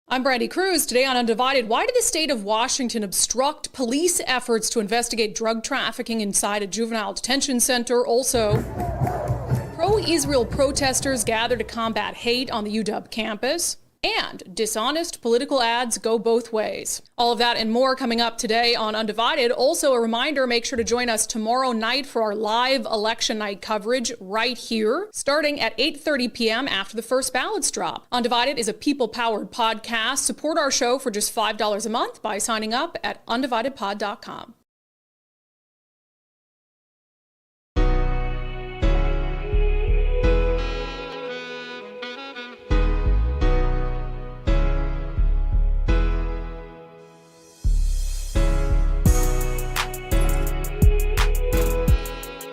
I'm Brandi Kruse. Today on Undivided, why did the state of Washington obstruct police efforts to investigate drug trafficking inside a juvenile detention center? Also, pro-Israel protesters gather to combat hate on the UW campus. And dishonest political ads go both ways. All of that and more coming up today on Undivided. Also a reminder, make sure to join us tomorrow night for our live election night coverage right here, starting at 8:30 p.m. after the first ballots drop. Undivided is a people-powered podcast. Support our show for just $5 a month by signing up at undividedpod.com.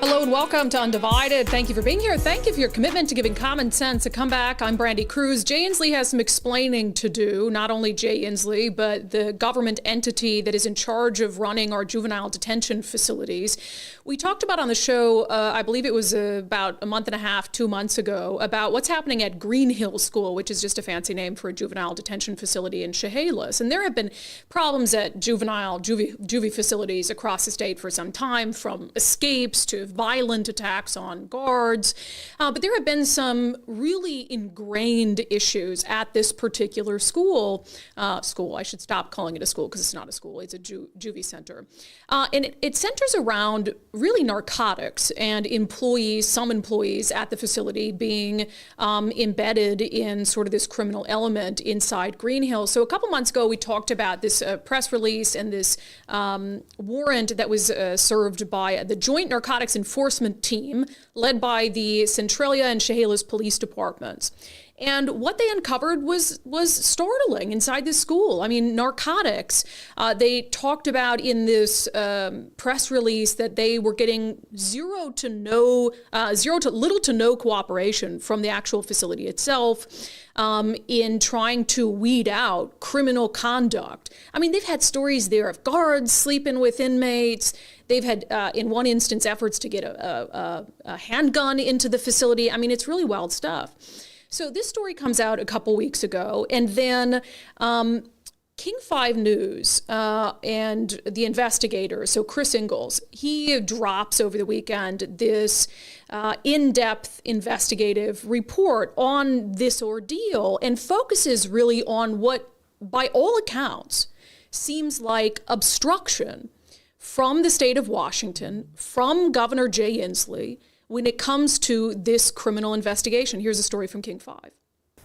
Hello and welcome to Undivided. Thank you for being here. Thank you for your commitment to giving common sense a comeback. I'm Brandi Kruse. Jay Inslee has some explaining to do. Not only Jay Inslee, but the government entity that is in charge of running our juvenile detention facilities. We talked about on the show, I believe it was about a month and a half, 2 months ago, about what's happening at Green Hill School, which is just a fancy name for a juvenile detention facility in Chehalis. And there have been problems at juvie facilities across the state for some time, from escapes to violent attacks on guards. But there have been some really ingrained issues at this particular school. I should stop calling it a school because it's not a school. It's a juvie center. And it centers around really narcotics and some employees at the facility being embedded in sort of this criminal element inside Green Hill. So a couple months ago, we talked about this press release and this warrant that was served by the Joint Narcotics Enforcement Team led by the Centralia and Chehalis police departments. And what they uncovered was startling inside this school. I mean, narcotics. They talked about in this press release that they were getting zero to little to no cooperation from the actual facility itself in trying to weed out criminal conduct. I mean, they've had stories there of guards sleeping with inmates. They've had, in one instance, efforts to get a handgun into the facility. I mean, it's really wild stuff. So this story comes out a couple weeks ago, and then King 5 News and the investigator, so Chris Ingalls, he drops over the weekend this in-depth investigative report on this ordeal and focuses really on what, by all accounts, seems like obstruction from the state of Washington, from Governor Jay Inslee, when it comes to this criminal investigation. Here's a story from King 5.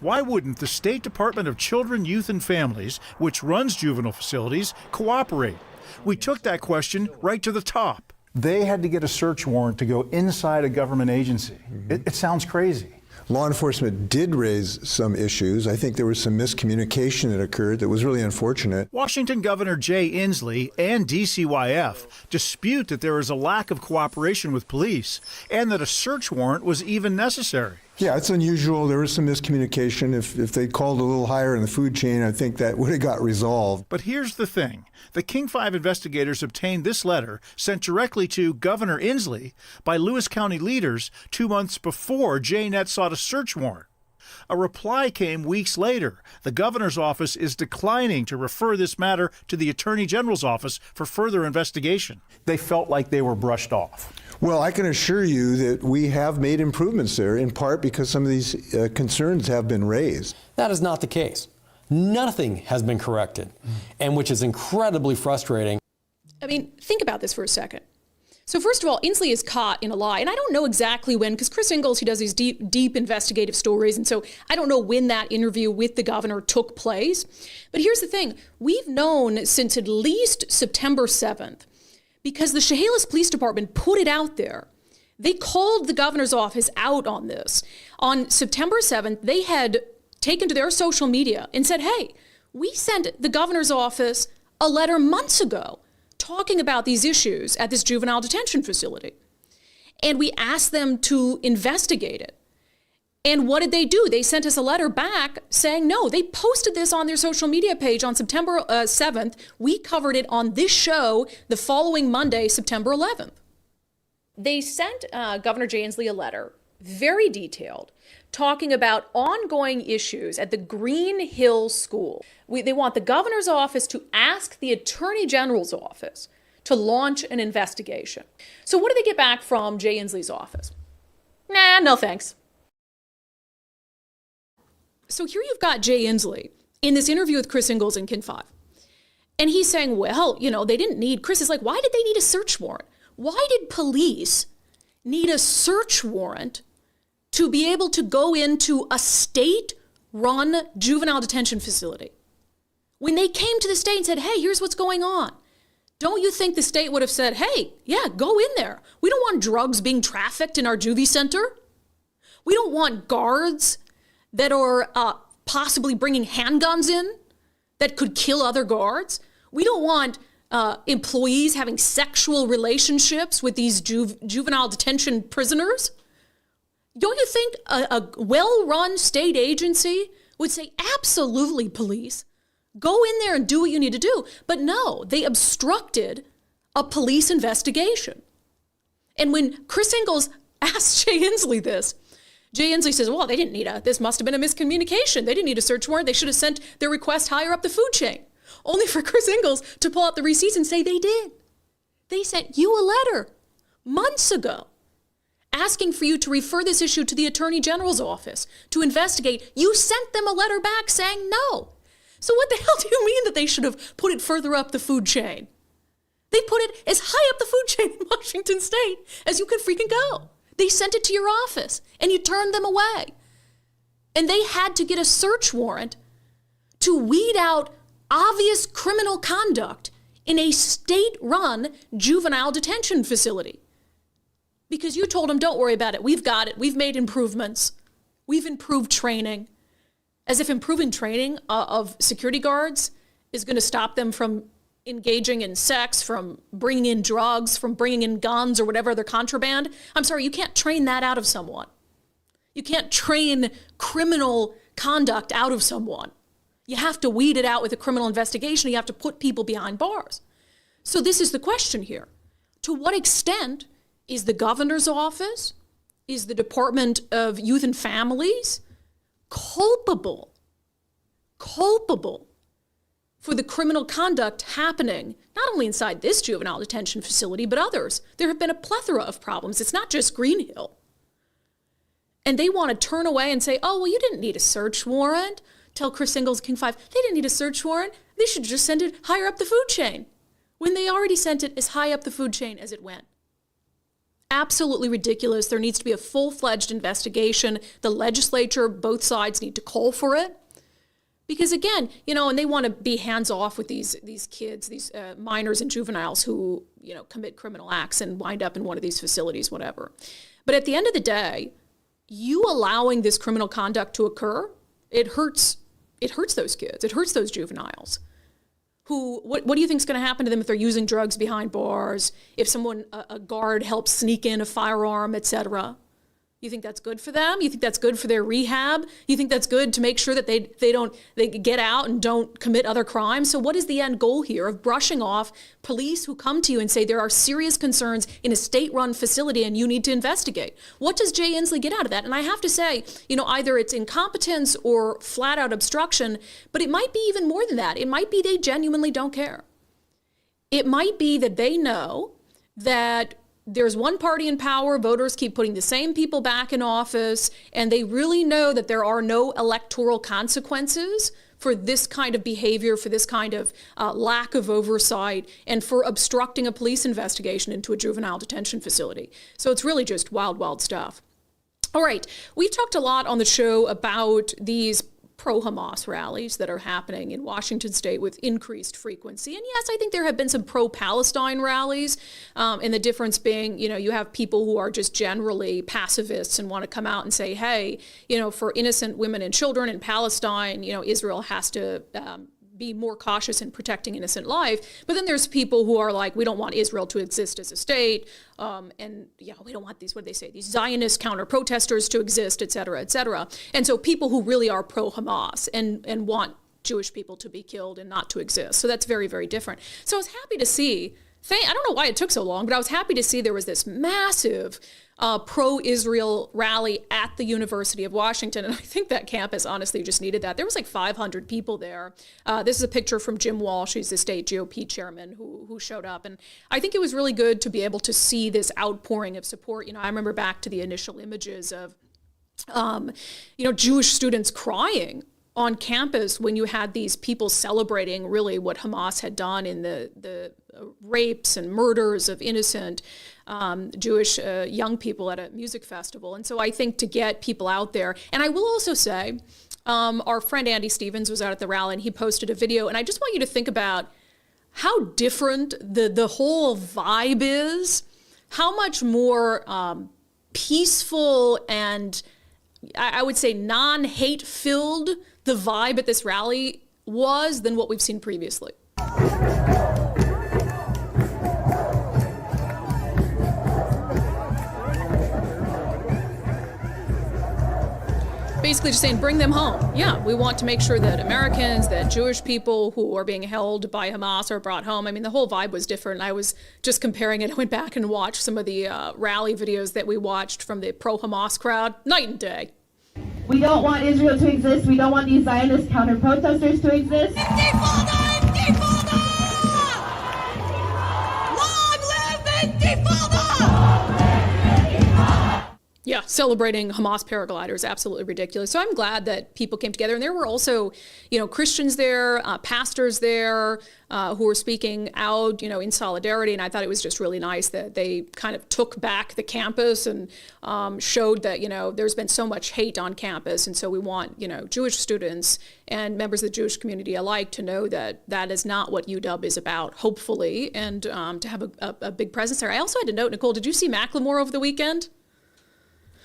Why wouldn't the State Department of Children, Youth, and Families, which runs juvenile facilities, cooperate? We took that question right to the top. They had to get a search warrant to go inside a government agency. It sounds crazy. Law enforcement did raise some issues. I think there was some miscommunication that occurred that was really unfortunate. Washington Governor Jay Inslee and DCYF dispute that there is a lack of cooperation with police and that a search warrant was even necessary. Yeah, it's unusual. There was some miscommunication. If they called a little higher in the food chain, I think that would have got resolved. But here's the thing. The King 5 investigators obtained this letter sent directly to Governor Inslee by Lewis County leaders 2 months before JNet sought a search warrant. A reply came weeks later. The governor's office is declining to refer this matter to the Attorney General's office for further investigation. They felt like they were brushed off. Well, I can assure you that we have made improvements there, in part because some of these concerns have been raised. That is not the case. Nothing has been corrected, and which is incredibly frustrating. I mean, think about this for a second. So first of all, Inslee is caught in a lie, and I don't know exactly when, because Chris Ingalls, he does these deep investigative stories, and so I don't know when that interview with the governor took place. But here's the thing. We've known since at least September 7th, because the Chehalis Police Department put it out there. They called the governor's office out on this. On September 7th, they had taken to their social media and said, hey, we sent the governor's office a letter months ago talking about these issues at this juvenile detention facility. And we asked them to investigate it. And what did they do? They sent us a letter back saying no. They posted this on their social media page on September 7th. We covered it on this show the following Monday, September 11th. They sent Governor Jay Inslee a letter, very detailed, talking about ongoing issues at the Green Hill School. They want the governor's office to ask the attorney general's office to launch an investigation. So what do they get back from Jay Inslee's office? Nah, no thanks. So here you've got Jay Inslee in this interview with Chris Ingalls in Kin 5. And he's saying, well, they didn't need, Chris is like, why did they need a search warrant? Why did police need a search warrant to be able to go into a state-run juvenile detention facility? When they came to the state and said, hey, here's what's going on, don't you think the state would have said, hey, yeah, go in there. We don't want drugs being trafficked in our juvie center. We don't want guards that are possibly bringing handguns in that could kill other guards. We don't want employees having sexual relationships with these juvenile detention prisoners. Don't you think a well-run state agency would say, absolutely, police, go in there and do what you need to do? But no, they obstructed a police investigation. And when Chris Ingalls asked Jay Inslee this, Jay Inslee says, well, they didn't need this must have been a miscommunication. They didn't need a search warrant. They should have sent their request higher up the food chain. Only for Chris Ingalls to pull out the receipts and say they did. They sent you a letter months ago asking for you to refer this issue to the Attorney General's office to investigate. You sent them a letter back saying no. So what the hell do you mean that they should have put it further up the food chain? They put it as high up the food chain in Washington State as you could freaking go. They sent it to your office and you turned them away. And they had to get a search warrant to weed out obvious criminal conduct in a state-run juvenile detention facility. Because you told them, don't worry about it. We've got it. We've made improvements. We've improved training. As if improving training of security guards is going to stop them from engaging in sex, from bringing in drugs, from bringing in guns or whatever other contraband. I'm sorry, you can't train that out of someone. You can't train criminal conduct out of someone. You have to weed it out with a criminal investigation. You have to put people behind bars. So this is the question here. To what extent is the governor's office, is the Department of Youth and Families culpable for the criminal conduct happening, not only inside this juvenile detention facility, but others? There have been a plethora of problems. It's not just Green Hill. And they want to turn away and say, oh, well, you didn't need a search warrant. Tell Chris Ingalls, King 5, they didn't need a search warrant. They should just send it higher up the food chain, when they already sent it as high up the food chain as it went. Absolutely ridiculous. There needs to be a full-fledged investigation. The legislature, both sides need to call for it. Because again, and they want to be hands-off with these kids, these minors and juveniles who, commit criminal acts and wind up in one of these facilities, whatever. But at the end of the day, you allowing this criminal conduct to occur, it hurts those kids. It hurts those juveniles. What do you think is going to happen to them if they're using drugs behind bars, if a guard helps sneak in a firearm, etc.? You think that's good for them? You think that's good for their rehab? You think that's good to make sure that they get out and don't commit other crimes? So what is the end goal here of brushing off police who come to you and say there are serious concerns in a state-run facility and you need to investigate? What does Jay Inslee get out of that? And I have to say, either it's incompetence or flat-out obstruction, but it might be even more than that. It might be they genuinely don't care. It might be that they know that there's one party in power, voters keep putting the same people back in office, and they really know that there are no electoral consequences for this kind of behavior, for this kind of lack of oversight, and for obstructing a police investigation into a juvenile detention facility. So it's really just wild, wild stuff. All right, we've talked a lot on the show about these pro-Hamas rallies that are happening in Washington State with increased frequency. And yes, I think there have been some pro-Palestine rallies, and the difference being, you have people who are just generally pacifists and want to come out and say, hey, for innocent women and children in Palestine, Israel has to be more cautious in protecting innocent life. But then there's people who are like, we don't want Israel to exist as a state, and we don't want these, what do they say, these Zionist counter-protesters to exist, et cetera, et cetera. And so people who really are pro-Hamas and want Jewish people to be killed and not to exist. So that's very, very different. So I was happy to see I don't know why it took so long, but I was happy to see there was this massive pro-Israel rally at the University of Washington. And I think that campus honestly just needed that. There was like 500 people there. This is a picture from Jim Walsh, who's the state GOP chairman, who showed up. And I think it was really good to be able to see this outpouring of support. I remember back to the initial images of, Jewish students crying on campus when you had these people celebrating really what Hamas had done in the rapes and murders of innocent Jewish young people at a music festival. And so I think to get people out there, and I will also say, our friend Andy Stevens was out at the rally and he posted a video, and I just want you to think about how different the whole vibe is, how much more peaceful and I would say non-hate filled the vibe at this rally was than what we've seen previously. Basically just saying, bring them home. Yeah, we want to make sure that Americans, that Jewish people who are being held by Hamas are brought home. I mean, the whole vibe was different. I was just comparing it. I went back and watched some of the rally videos that we watched from the pro-Hamas crowd. Night and day. We don't want Israel to exist. We don't want these Zionist counter-protesters to exist. Intifada! Intifada! Long live Intifada! Yeah, celebrating Hamas paragliders, absolutely ridiculous. So I'm glad that people came together. And there were also, Christians there, pastors there who were speaking out, in solidarity. And I thought it was just really nice that they kind of took back the campus and showed that, there's been so much hate on campus. And so we want, Jewish students and members of the Jewish community alike to know that that is not what UW is about, hopefully, and to have a big presence there. I also had to note, Nicole, did you see Macklemore over the weekend?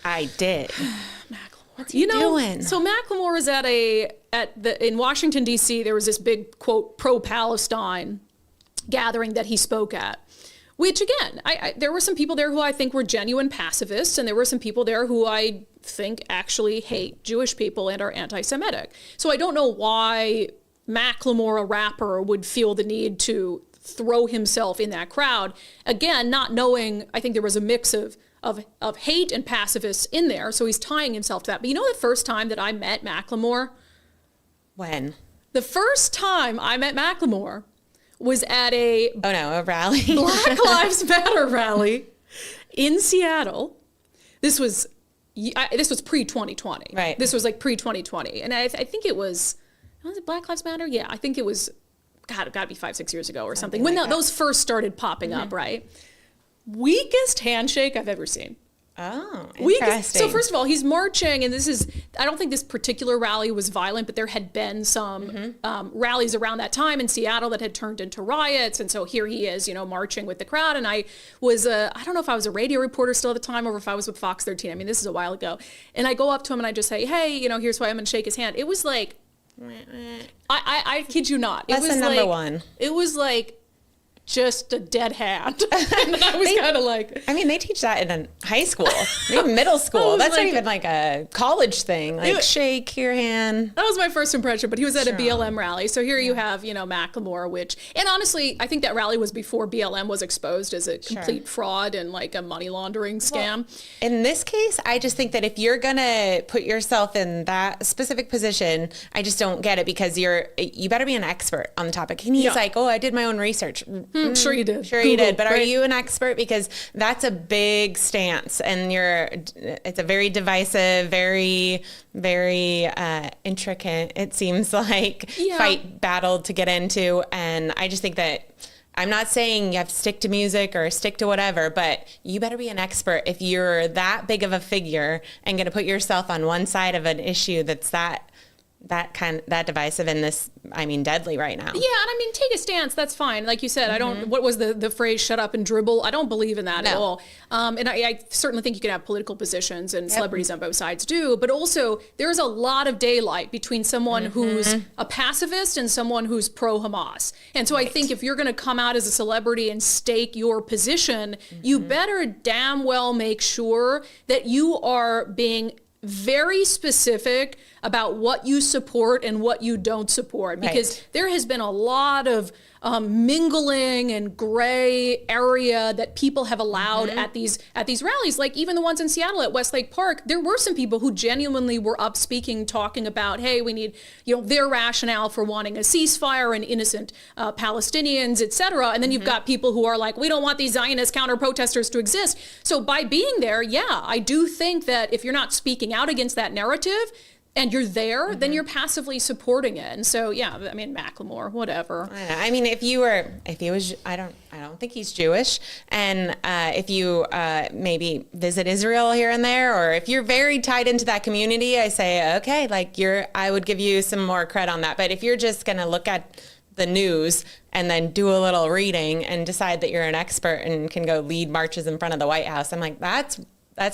I did. Macklemore. What's he doing? So Macklemore is in Washington, D.C., there was this big, quote, pro-Palestine gathering that he spoke at, which, again, there were some people there who I think were genuine pacifists, and there were some people there who I think actually hate Jewish people and are anti-Semitic. So I don't know why Macklemore, a rapper, would feel the need to throw himself in that crowd. Again, not knowing, I think there was a mix of hate and pacifists in there, so he's tying himself to that. But the first time that I met Macklemore? When? The first time I met Macklemore was at a rally. Black Lives Matter rally in Seattle. This was pre-2020. Right. This was like pre-2020. And I think it was it Black Lives Matter? Yeah, I think it was, it got to be 5-6 years ago or something. When those first started popping up, right? Weakest handshake I've ever seen. Oh, interesting. So first of all, he's marching, and I don't think this particular rally was violent, but there had been some rallies around that time in Seattle that had turned into riots. And so here he is, marching with the crowd. And I was, I don't know if I was a radio reporter still at the time or if I was with Fox 13. I mean, this is a while ago. And I go up to him and I just say, hey, here's why I'm going to shake his hand. It was like, I kid you not. Lesson number one. It was like, just a dead hand. And I was kind of like... I mean, they teach that in high school, maybe middle school. That's not even like a college thing. Like, shake your hand. That was my first impression, but he was at a BLM rally. So here you have, Macklemore, and honestly, I think that rally was before BLM was exposed as a complete fraud and like a money laundering scam. Well, in this case, I just think that if you're going to put yourself in that specific position, I just don't get it, because you better be an expert on the topic. And he's like, I did my own research. Sure you did. Sure you did. But are you an expert? Because that's a big stance, and it's a very divisive, very, very intricate, it seems like, fight battle to get into. And I just think that, I'm not saying you have to stick to music or stick to whatever, but you better be an expert if you're that big of a figure and going to put yourself on one side of an issue that's that divisive and deadly right now. Yeah, and I mean, take a stance, that's fine. Like you said, I don't, what was the phrase, shut up and dribble? I don't believe in that at all. And I certainly think you can have political positions, and celebrities on both sides do, but also there's a lot of daylight between someone who's a pacifist and someone who's pro-Hamas. And so I think if you're going to come out as a celebrity and stake your position, you better damn well make sure that you are being very specific about what you support and what you don't support, because there has been a lot of mingling and gray area that people have allowed at these rallies. Like even the ones in Seattle at Westlake Park, there were some people who genuinely were up speaking, talking about, hey, we need, their rationale for wanting a ceasefire and innocent Palestinians, etc. And then you've got people who are like, we don't want these Zionist counter-protesters to exist. So by being there, I do think that if you're not speaking out against that narrative and you're there, then you're passively supporting it. And so, I mean, Macklemore, whatever. I mean, if he was, I don't think he's Jewish. And if you maybe visit Israel here and there, or if you're very tied into that community, I say, okay, I would give you some more credit on that. But if you're just going to look at the news and then do a little reading and decide that you're an expert and can go lead marches in front of the White House, I'm like, that's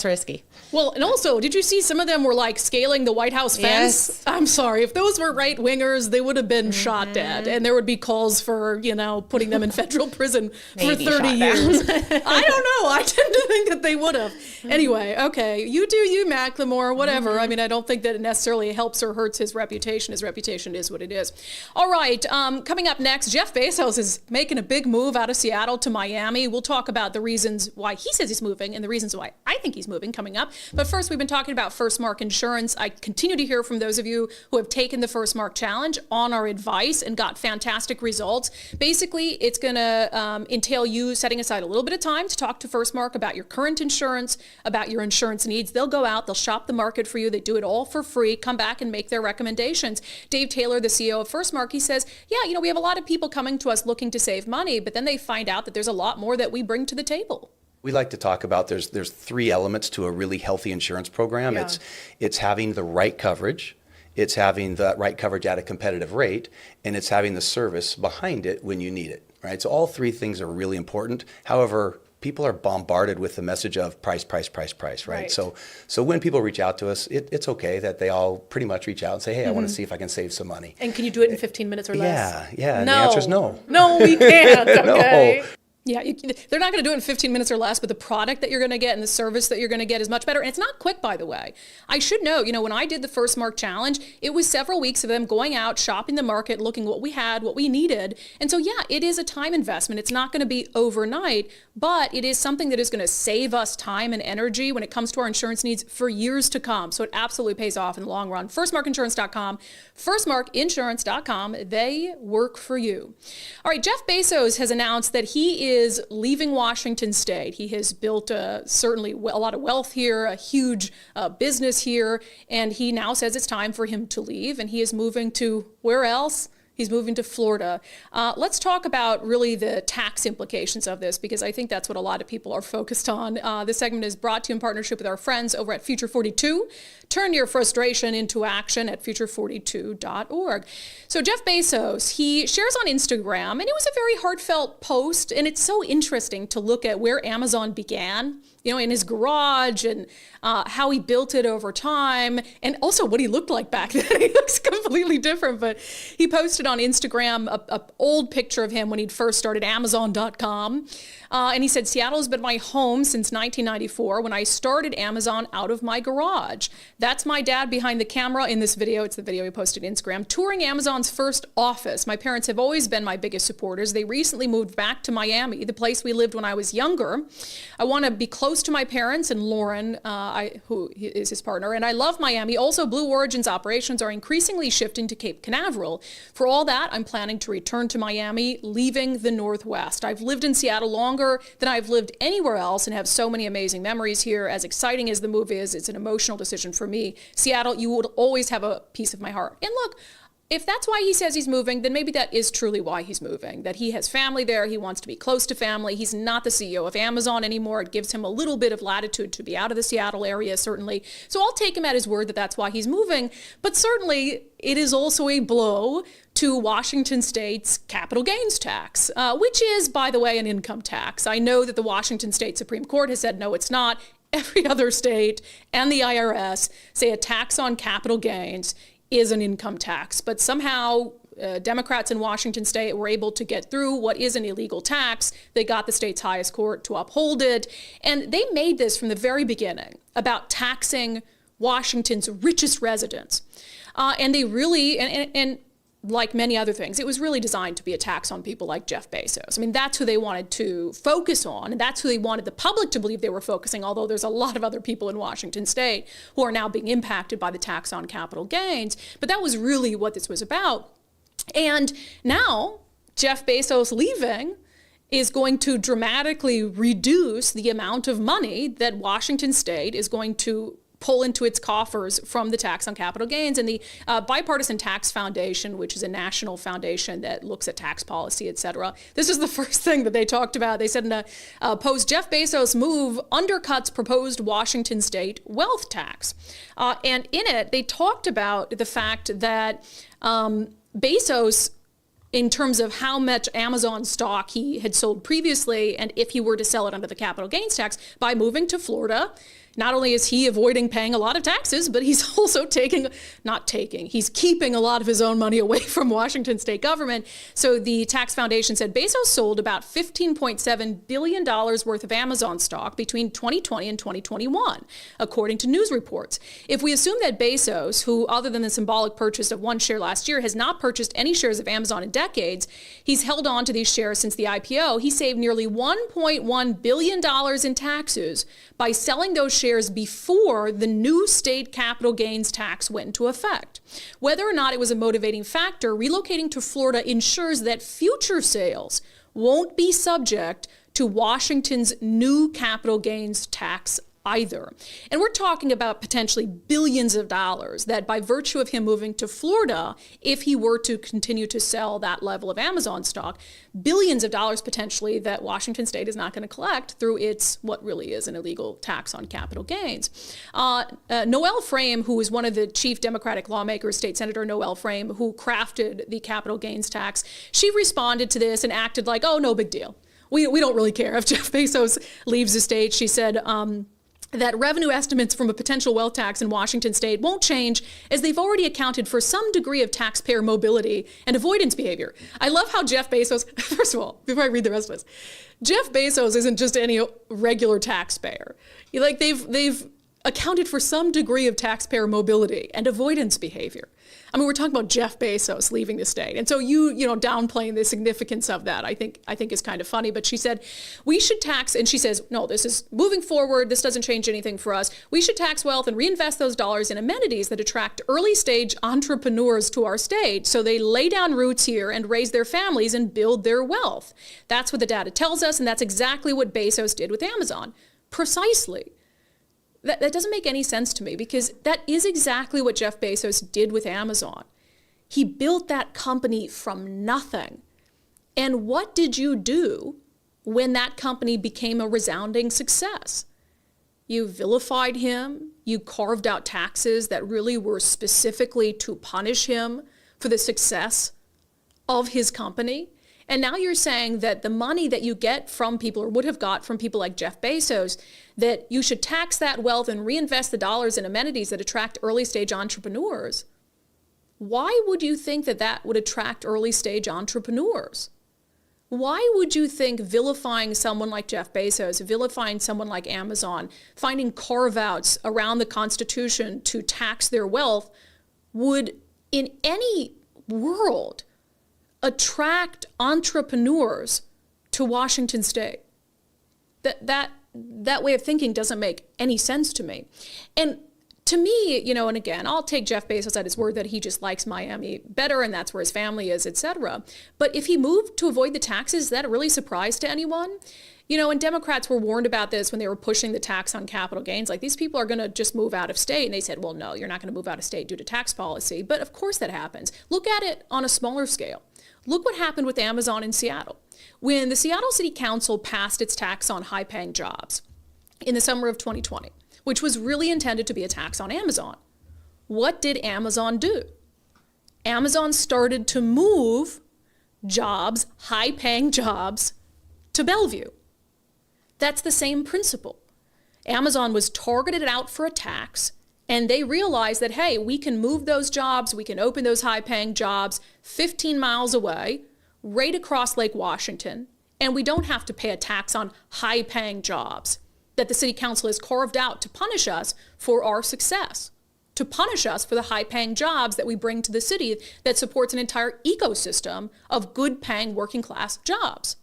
risky. Well, and also, did you see some of them were like scaling the White House fence? Yes. I'm sorry. If those were right wingers, they would have been shot dead. And there would be calls for, putting them in federal prison for 30 years. I don't know. I tend to think that they would have. Anyway, okay. You do you, Macklemore, whatever. I mean, I don't think that it necessarily helps or hurts his reputation. His reputation is what it is. All right. Coming up next, Jeff Bezos is making a big move out of Seattle to Miami. We'll talk about the reasons why he says he's moving and the reasons why I think he's moving coming up. But first, we've been talking about First Mark Insurance. I continue to hear from those of you who have taken the First Mark Challenge on our advice and got fantastic results. Basically, it's going to entail you setting aside a little bit of time to talk to First Mark about your current insurance, about your insurance needs. They'll go out, they'll shop the market for you. They do it all for free, come back and make their recommendations. Dave Taylor, the CEO of First Mark, he says, we have a lot of people coming to us looking to save money, but then they find out that there's a lot more that we bring to the table. We like to talk about there's three elements to a really healthy insurance program. Yeah. It's having the right coverage, it's having the right coverage at a competitive rate, and it's having the service behind it when you need it, right? So all three things are really important. However, people are bombarded with the message of price, right? So when people reach out to us, it's okay that they all pretty much reach out and say, hey, I want to see if I can save some money. And can you do it in 15 minutes or less? Yeah. And the answer is no. No, we can't. Okay. No. Yeah, they're not going to do it in 15 minutes or less, but the product that you're going to get and the service that you're going to get is much better. And it's not quick, by the way. I should know, when I did the First Mark Challenge, it was several weeks of them going out, shopping the market, looking what we had, what we needed. And so, it is a time investment. It's not going to be overnight, but it is something that is going to save us time and energy when it comes to our insurance needs for years to come. So it absolutely pays off in the long run. FirstMarkInsurance.com, FirstMarkInsurance.com, they work for you. All right, Jeff Bezos has announced that he is leaving Washington State. He has built certainly a lot of wealth here, a huge business here, and he now says it's time for him to leave, and he is moving to where else? He's moving to Florida. Let's talk about really the tax implications of this, because I think that's what a lot of people are focused on. This segment is brought to you in partnership with our friends over at Future 42. Turn your frustration into action at future42.org. So Jeff Bezos, he shares on Instagram, and it was a very heartfelt post, and it's so interesting to look at where Amazon began, in his garage, and how he built it over time, and also what he looked like back then. He looks completely different, but he posted on Instagram a old picture of him when he'd first started Amazon.com. And he said, Seattle has been my home since 1994 when I started Amazon out of my garage. That's my dad behind the camera in this video. It's the video he posted on Instagram. Touring Amazon's first office. My parents have always been my biggest supporters. They recently moved back to Miami, the place we lived when I was younger. I want to be close to my parents and Lauren, who is his partner, and I love Miami. Also, Blue Origin's operations are increasingly shifting to Cape Canaveral. For all that, I'm planning to return to Miami, leaving the Northwest. I've lived in Seattle longer than I've lived anywhere else and have so many amazing memories here. As exciting as the move is, it's an emotional decision for me. Seattle, you would always have a piece of my heart. And look, if that's why he says he's moving, then maybe that is truly why he's moving, that he has family there. He wants to be close to family. He's not the CEO of Amazon anymore. It gives him a little bit of latitude to be out of the Seattle area, certainly. So I'll take him at his word that that's why he's moving. But certainly it is also a blow to Washington State's capital gains tax, which is, by the way, an income tax. I know that the Washington State Supreme Court has said, no, it's not. Every other state and the IRS say a tax on capital gains is an income tax. But somehow Democrats in Washington State were able to get through what is an illegal tax. They got the state's highest court to uphold it. And they made this from the very beginning about taxing Washington's richest residents. And they really, and like many other things, it was really designed to be a tax on people like Jeff Bezos. I mean, that's who they wanted to focus on, and that's who they wanted the public to believe they were focusing, although there's a lot of other people in Washington state who are now being impacted by the tax on capital gains. But that was really what this was about. And now Jeff Bezos leaving is going to dramatically reduce the amount of money that Washington state is going to pull into its coffers from the tax on capital gains. And the Bipartisan Tax Foundation, which is a national foundation that looks at tax policy, et cetera, this is the first thing that they talked about. They said in a post, Jeff Bezos' move undercuts proposed Washington state wealth tax. And in it, they talked about the fact that Bezos, in terms of how much Amazon stock he had sold previously, and if he were to sell it under the capital gains tax, by moving to Florida, not only is he avoiding paying a lot of taxes, but he's also he's keeping a lot of his own money away from Washington state government. So the tax foundation said Bezos sold about $15.7 billion worth of Amazon stock between 2020 and 2021, according to news reports. If we assume that Bezos, who other than the symbolic purchase of one share last year, has not purchased any shares of Amazon in decades, he's held on to these shares since the IPO, he saved nearly $1.1 billion in taxes by selling those shares before the new state capital gains tax went into effect. Whether or not it was a motivating factor, relocating to Florida ensures that future sales won't be subject to Washington's new capital gains tax either. And we're talking about potentially billions of dollars that by virtue of him moving to Florida, if he were to continue to sell that level of Amazon stock, billions of dollars potentially that Washington state is not going to collect through its what really is an illegal tax on capital gains. Noel Frame, who is one of the chief Democratic lawmakers, State Senator Noel Frame, who crafted the capital gains tax, she responded to this and acted like, oh, no big deal. We don't really care if Jeff Bezos leaves the state. She said, that revenue estimates from a potential wealth tax in Washington state won't change as they've already accounted for some degree of taxpayer mobility and avoidance behavior. I love how Jeff Bezos, first of all, before I read the rest of this, Jeff Bezos isn't just any regular taxpayer. They've accounted for some degree of taxpayer mobility and avoidance behavior. I mean, we're talking about Jeff Bezos leaving the state. And so you downplaying the significance of that, I think is kind of funny. But she said, we should tax, and she says, no, this is moving forward. This doesn't change anything for us. We should tax wealth and reinvest those dollars in amenities that attract early stage entrepreneurs to our state so they lay down roots here and raise their families and build their wealth. That's what the data tells us. And that's exactly what Bezos did with Amazon. Precisely. That doesn't make any sense to me because that is exactly what Jeff Bezos did with Amazon. He built that company from nothing. And what did you do when that company became a resounding success? You vilified him. You carved out taxes that really were specifically to punish him for the success of his company. And now you're saying that the money that you get from people or would have got from people like Jeff Bezos, that you should tax that wealth and reinvest the dollars in amenities that attract early stage entrepreneurs. Why would you think that that would attract early stage entrepreneurs? Why would you think vilifying someone like Jeff Bezos, vilifying someone like Amazon, finding carve-outs around the Constitution to tax their wealth would in any world attract entrepreneurs to Washington state? That way of thinking doesn't make any sense to me. And to me, and again, I'll take Jeff Bezos at his word that he just likes Miami better and that's where his family is, et cetera. But if he moved to avoid the taxes, is that a really surprise to anyone? And Democrats were warned about this when they were pushing the tax on capital gains. Like, these people are going to just move out of state. And they said, well, no, you're not going to move out of state due to tax policy. But of course that happens. Look at it on a smaller scale. Look what happened with Amazon in Seattle. When the Seattle City Council passed its tax on high-paying jobs in the summer of 2020, which was really intended to be a tax on Amazon, what did Amazon do? Amazon started to move jobs, high-paying jobs, to Bellevue. That's the same principle. Amazon was targeted out for a tax, and they realized that, hey, we can move those jobs, we can open those high-paying jobs 15 miles away, right across Lake Washington, and we don't have to pay a tax on high-paying jobs that the city council has carved out to punish us for our success to punish us for the high-paying jobs that we bring to the city that supports an entire ecosystem of good-paying working-class jobs.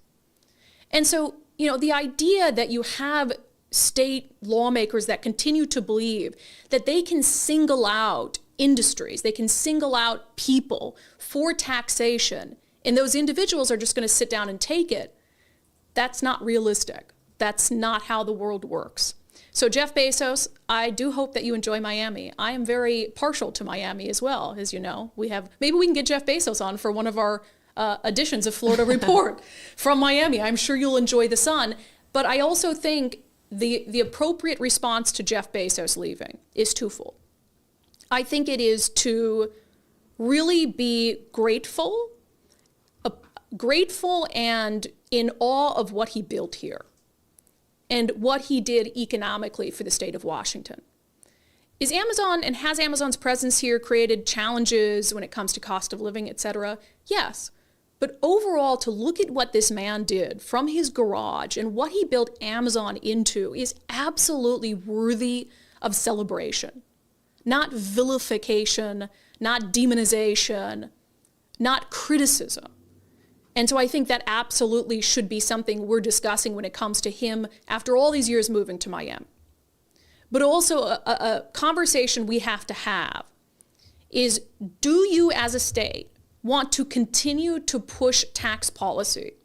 And so, the idea that you have state lawmakers that continue to believe that they can single out industries, they can single out people for taxation, and those individuals are just going to sit down and take it, that's not realistic. That's not how the world works. So Jeff Bezos, I do hope that you enjoy Miami. I am very partial to Miami as well, as you know. Maybe we can get Jeff Bezos on for one of our editions of Florida Report from Miami. I'm sure you'll enjoy the sun. But I also think the appropriate response to Jeff Bezos leaving is twofold. I think it is to really be grateful and in awe of what he built here and what he did economically for the state of Washington. Is Amazon and has Amazon's presence here created challenges when it comes to cost of living, et cetera? Yes. But overall, to look at what this man did from his garage and what he built Amazon into is absolutely worthy of celebration. Not vilification, not demonization, not criticism. And so I think that absolutely should be something we're discussing when it comes to him after all these years moving to Miami. But also a conversation we have to have is, do you as a state want to continue to push tax policy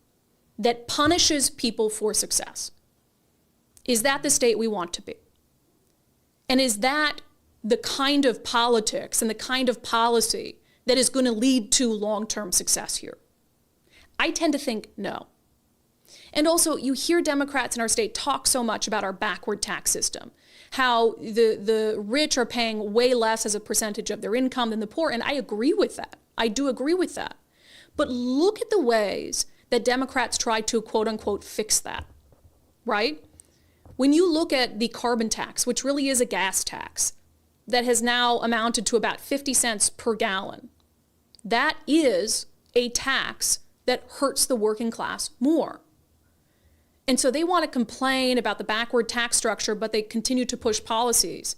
that punishes people for success? Is that the state we want to be? And is that the kind of politics and the kind of policy that is going to lead to long-term success here? I tend to think no. And also, you hear Democrats in our state talk so much about our backward tax system, how the rich are paying way less as a percentage of their income than the poor, and I agree with that. I do agree with that. But look at the ways that Democrats try to, quote unquote, fix that, right? When you look at the carbon tax, which really is a gas tax, that has now amounted to about 50 cents per gallon, that is a tax that hurts the working class more. And so they want to complain about the backward tax structure, but they continue to push policies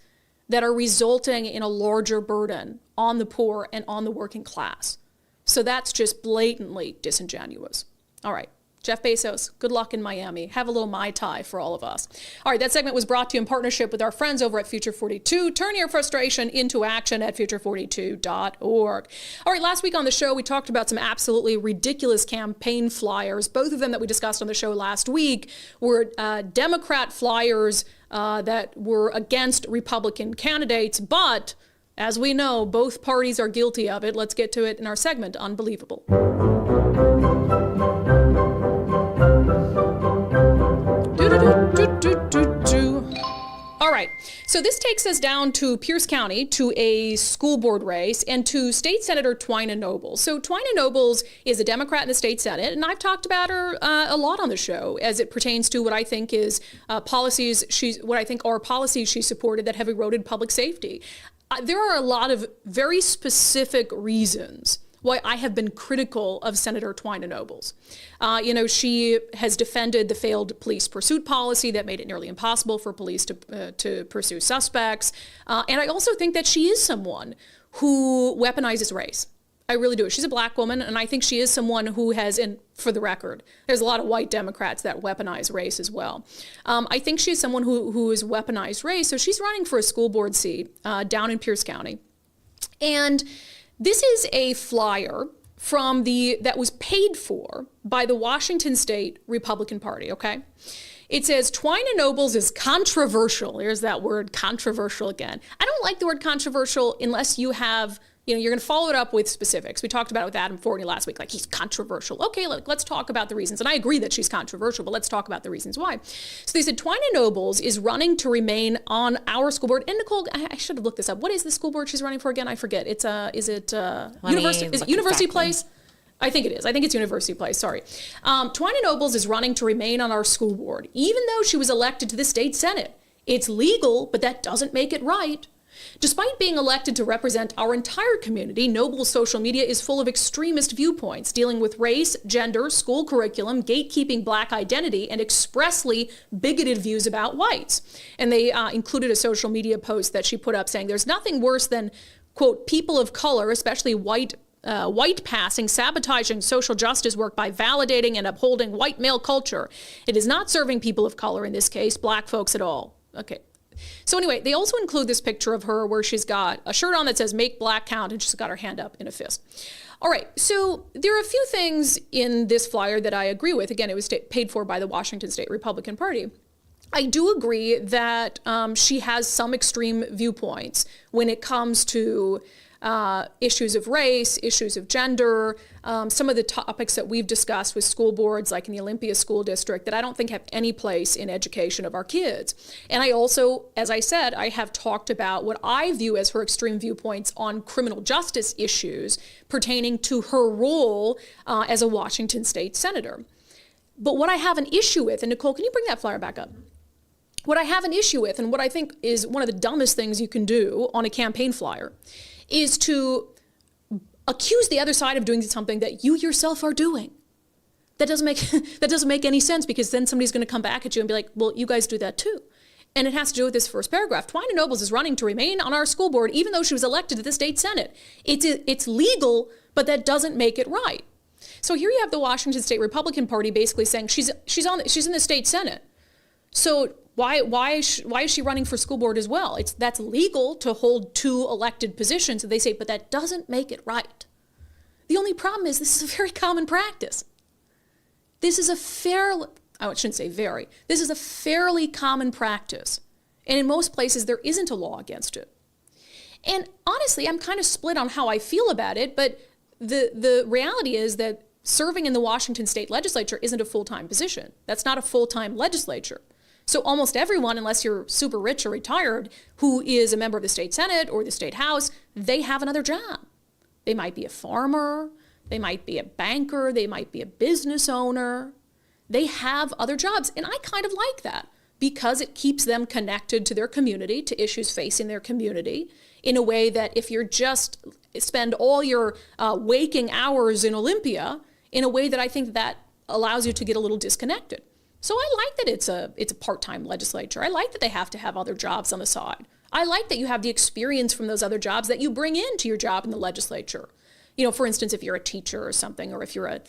that are resulting in a larger burden on the poor and on the working class. So that's just blatantly disingenuous. All right, Jeff Bezos, good luck in Miami. Have a little Mai Tai for all of us. All right, that segment was brought to you in partnership with our friends over at Future 42. Turn your frustration into action at future42.org. All right, last week on the show, we talked about some absolutely ridiculous campaign flyers. Both of them that we discussed on the show last week were Democrat flyers that were against Republican candidates, but as we know, both parties are guilty of it. Let's get to it in our segment, Unbelievable. All right, so this takes us down to Pierce County, to a school board race, and to State Senator Twina Nobles. So Twina Nobles is a Democrat in the state Senate, and I've talked about her a lot on the show as it pertains to what I think is policies she supported that have eroded public safety. There are a lot of very specific reasons why I have been critical of Senator Twina Nobles. She has defended the failed police pursuit policy that made it nearly impossible for police to pursue suspects. And I also think that she is someone who weaponizes race. I really do. She's a black woman, and I think she is someone who has, and for the record, there's a lot of white Democrats that weaponize race as well. I think she's someone who has weaponized race, so she's running for a school board seat down in Pierce County. And this is a flyer that was paid for by the Washington State Republican Party, okay? It says, Twina Nobles is controversial. There's that word, controversial again. I don't like the word controversial unless you have, you're going to follow it up with specifics. We talked about it with Adam Forney last week, like he's controversial. Okay, let's talk about the reasons. And I agree that she's controversial, but let's talk about the reasons why. So they said Twina Nobles is running to remain on our school board. And Nicole, I should have looked this up. What is the school board she's running for again? I forget. Is it University Place? I think it is. I think it's University Place. Sorry. Twina Nobles is running to remain on our school board, even though she was elected to the state Senate. It's legal, but that doesn't make it right. Despite being elected to represent our entire community, Noble's social media is full of extremist viewpoints dealing with race, gender, school curriculum, gatekeeping Black identity, and expressly bigoted views about whites. And they included a social media post that she put up saying, "There's nothing worse than, quote, people of color, especially white passing, sabotaging social justice work by validating and upholding white male culture. It is not serving people of color, in this case, Black folks at all." Okay. So anyway, they also include this picture of her where she's got a shirt on that says "Make Black Count," and she's got her hand up in a fist. All right, so there are a few things in this flyer that I agree with. Again, it was paid for by the Washington State Republican Party. I do agree that she has some extreme viewpoints when it comes to issues of race, issues of gender, some of the topics that we've discussed with school boards, like in the Olympia School District, that I don't think have any place in education of our kids. And I also, as I said, I have talked about what I view as her extreme viewpoints on criminal justice issues pertaining to her role as a Washington State Senator. But what I have an issue with, and Nicole, can you bring that flyer back up? What I have an issue with, and what I think is one of the dumbest things you can do on a campaign flyer, is to accuse the other side of doing something that you yourself are doing. That doesn't make any sense, because then somebody's going to come back at you and be like, well, you guys do that too. And it has to do with this first paragraph. Twina Nobles is running to remain on our school board, even though she was elected to the state Senate. It's legal, but that doesn't make it right. So here you have the Washington State Republican Party basically saying she's in the state Senate. So why is she running for school board as well? That's legal to hold 2 elected positions. And they say, but that doesn't make it right. The only problem is this is a very common practice. This is a fairly common practice. And in most places, there isn't a law against it. And honestly, I'm kind of split on how I feel about it, but the reality is that serving in the Washington State Legislature isn't a full-time position. That's not a full-time legislature. So almost everyone, unless you're super rich or retired, who is a member of the state Senate or the state House, they have another job. They might be a farmer, they might be a banker, they might be a business owner. They have other jobs, and I kind of like that because it keeps them connected to their community, to issues facing their community, in a way that if you're just spend all your waking hours in Olympia, in a way that I think that allows you to get a little disconnected. So I like that it's a part-time legislature. I like that they have to have other jobs on the side. I like that you have the experience from those other jobs that you bring into your job in the legislature. You know, for instance, if you're a teacher or something, or if you're a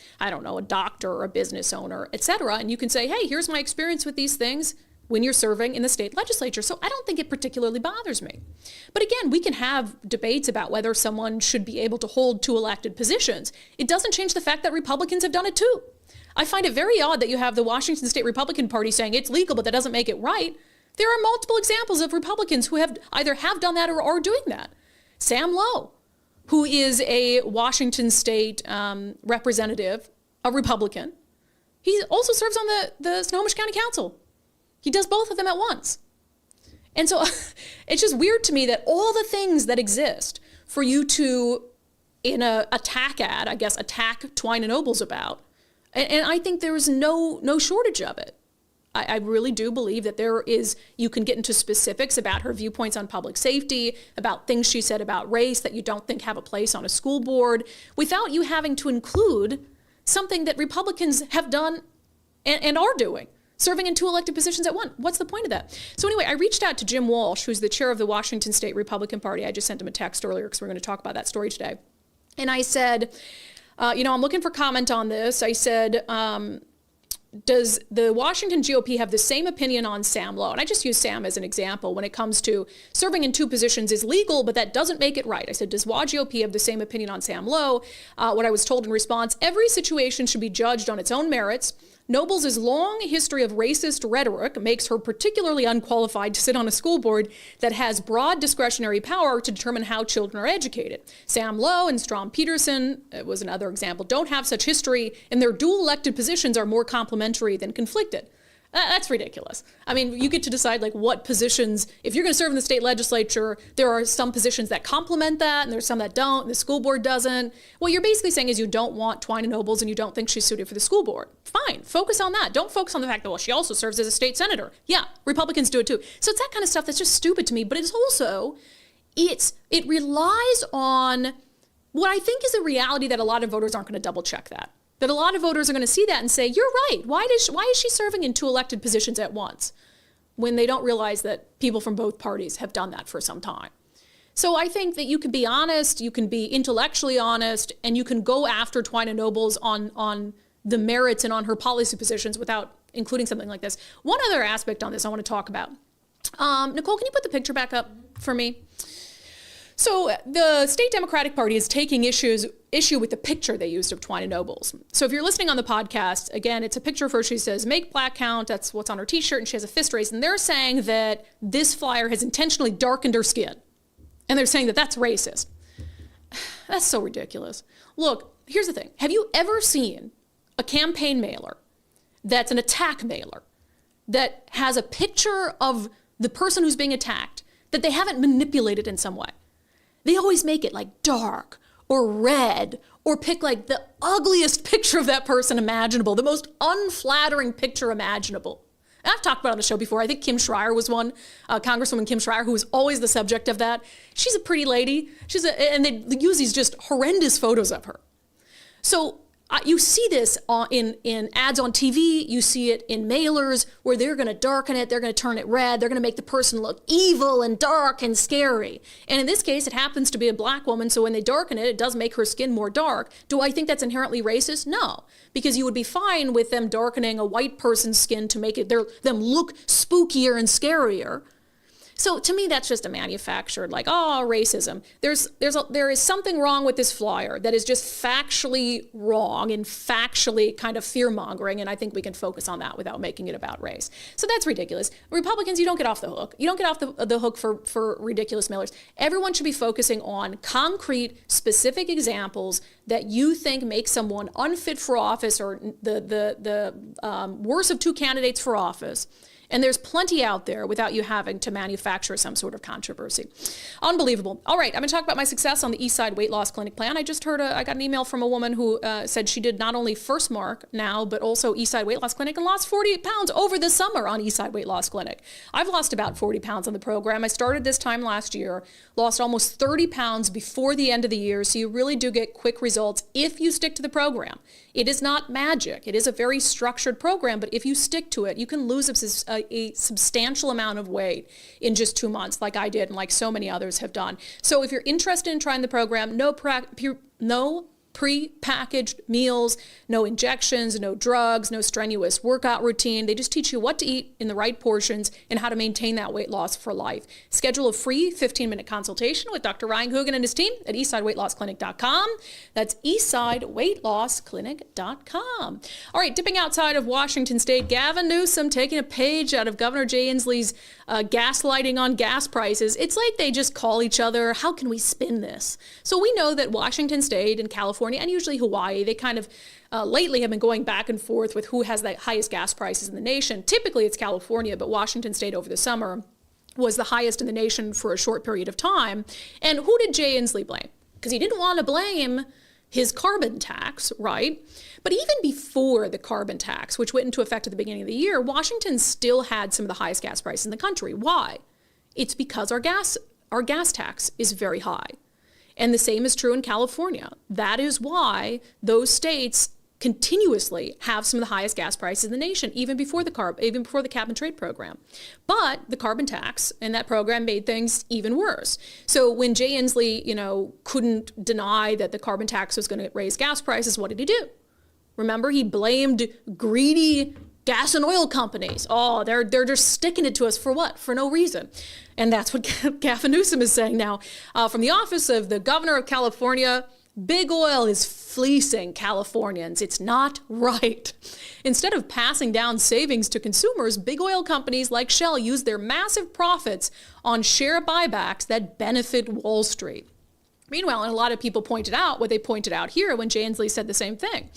doctor or a business owner, et cetera, and you can say, hey, here's my experience with these things when you're serving in the state legislature. So I don't think it particularly bothers me. But again, we can have debates about whether someone should be able to hold 2 elected positions. It doesn't change the fact that Republicans have done it too. I find it very odd that you have the Washington State Republican Party saying it's legal, but that doesn't make it right. There are multiple examples of Republicans who have either done that or are doing that. Sam Lowe, who is a Washington State representative, a Republican, he also serves on the Snohomish County Council. He does both of them at once. And so it's just weird to me that all the things that exist for you to, in a attack ad, I guess, attack Twina Nobles about, and I think there is no shortage of it. I really do believe that you can get into specifics about her viewpoints on public safety, about things she said about race that you don't think have a place on a school board, without you having to include something that Republicans have done and are doing, serving in 2 elected positions at once. What's the point of that? So anyway, I reached out to Jim Walsh, who's the chair of the Washington State Republican Party. I just sent him a text earlier because we're going to talk about that story today. And I said, I'm looking for comment on this. I said, does the Washington GOP have the same opinion on Sam Lowe? And I just use Sam as an example when it comes to serving in 2 positions is legal, but that doesn't make it right. I said, does WA GOP have the same opinion on Sam Lowe? What I was told in response, every situation should be judged on its own merits. Nobles' long history of racist rhetoric makes her particularly unqualified to sit on a school board that has broad discretionary power to determine how children are educated. Sam Lowe and Strom Peterson, was another example, don't have such history, and their dual elected positions are more complementary than conflicted. That's ridiculous. I mean, you get to decide what positions, if you're going to serve in the state legislature, there are some positions that complement that, and there's some that don't, and the school board doesn't. What you're basically saying is you don't want Twina Nobles and you don't think she's suited for the school board. Fine, focus on that. Don't focus on the fact that, she also serves as a state senator. Yeah, Republicans do it too. So it's that kind of stuff that's just stupid to me, but it's also, it relies on what I think is a reality that a lot of voters aren't going to double check that a lot of voters are going to see that and say, you're right. Why is she serving in 2 elected positions at once? When they don't realize that people from both parties have done that for some time. So I think that you can be honest, you can be intellectually honest, and you can go after Twina Nobles on the merits and on her policy positions without including something like this. One other aspect on this I want to talk about. Nicole, can you put the picture back up for me? So the state Democratic Party is taking issue with the picture they used of Twina Nobles. So if you're listening on the podcast, again, it's a picture of her. She says, make black count. That's what's on her T-shirt. And she has a fist raised. And they're saying that this flyer has intentionally darkened her skin. And they're saying that that's racist. That's so ridiculous. Look, here's the thing. Have you ever seen a campaign mailer that's an attack mailer that has a picture of the person who's being attacked that they haven't manipulated in some way? They always make it like dark or red or pick like the ugliest picture of that person imaginable, the most unflattering picture imaginable. And I've talked about it on the show before. I think Kim Schreier was one, Congresswoman Kim Schreier, who was always the subject of that. She's a pretty lady. And they use these just horrendous photos of her. So you see this in ads on TV. You see it in mailers where they're going to darken it. They're going to turn it red. They're going to make the person look evil and dark and scary. And in this case, it happens to be a black woman. So when they darken it, it does make her skin more dark. Do I think that's inherently racist? No, because you would be fine with them darkening a white person's skin to make them look spookier and scarier. So to me, that's just a manufactured, like, oh, racism. There is something wrong with this flyer that is just factually wrong and factually kind of fear-mongering, and I think we can focus on that without making it about race. So that's ridiculous. Republicans, you don't get off the hook. You don't get off the hook for ridiculous mailers. Everyone should be focusing on concrete, specific examples that you think make someone unfit for office or the worst of 2 candidates for office. And there's plenty out there without you having to manufacture some sort of controversy. Unbelievable. All right, I'm going to talk about my success on the Eastside Weight Loss Clinic plan. I just heard I got an email from a woman who said she did not only First Mark now, but also Eastside Weight Loss Clinic and lost 40 pounds over the summer on Eastside Weight Loss Clinic. I've lost about 40 pounds on the program. I started this time last year, lost almost 30 pounds before the end of the year. So you really do get quick results if you stick to the program. It is not magic. It is a very structured program, but if you stick to it, you can lose a substantial amount of weight in just 2 months, like I did and like so many others have done. So if you're interested in trying the program, no pre-packaged meals, no injections, no drugs, no strenuous workout routine. They just teach you what to eat in the right portions and how to maintain that weight loss for life. Schedule a free 15-minute consultation with Dr. Ryan Coogan and his team at eastsideweightlossclinic.com. That's eastsideweightlossclinic.com. All right, dipping outside of Washington State, Gavin Newsom taking a page out of Governor Jay Inslee's gaslighting on gas prices. It's like they just call each other, how can we spin this? So we know that Washington State and California and usually Hawaii, they kind of lately have been going back and forth with who has the highest gas prices in the nation. Typically it's California, but Washington State over the summer was the highest in the nation for a short period of time. And who did Jay Inslee blame? Because he didn't want to blame his carbon tax, right? But even before the carbon tax, which went into effect at the beginning of the year, Washington still had some of the highest gas prices in the country. Why? It's because our gas tax is very high. And the same is true in California. That is why those states continuously have some of the highest gas prices in the nation, even before the cap and trade program. But the carbon tax and that program made things even worse. So when Jay Inslee, couldn't deny that the carbon tax was going to raise gas prices, what did he do? Remember, he blamed greedy gas and oil companies. Oh, they're just sticking it to us for what? For no reason. And that's what Gavin Newsom is saying now. From the office of the governor of California, big oil is fleecing Californians. It's not right. Instead of passing down savings to consumers, big oil companies like Shell use their massive profits on share buybacks that benefit Wall Street. Meanwhile, and a lot of people pointed out what they pointed out here when Jay Inslee said the same thing.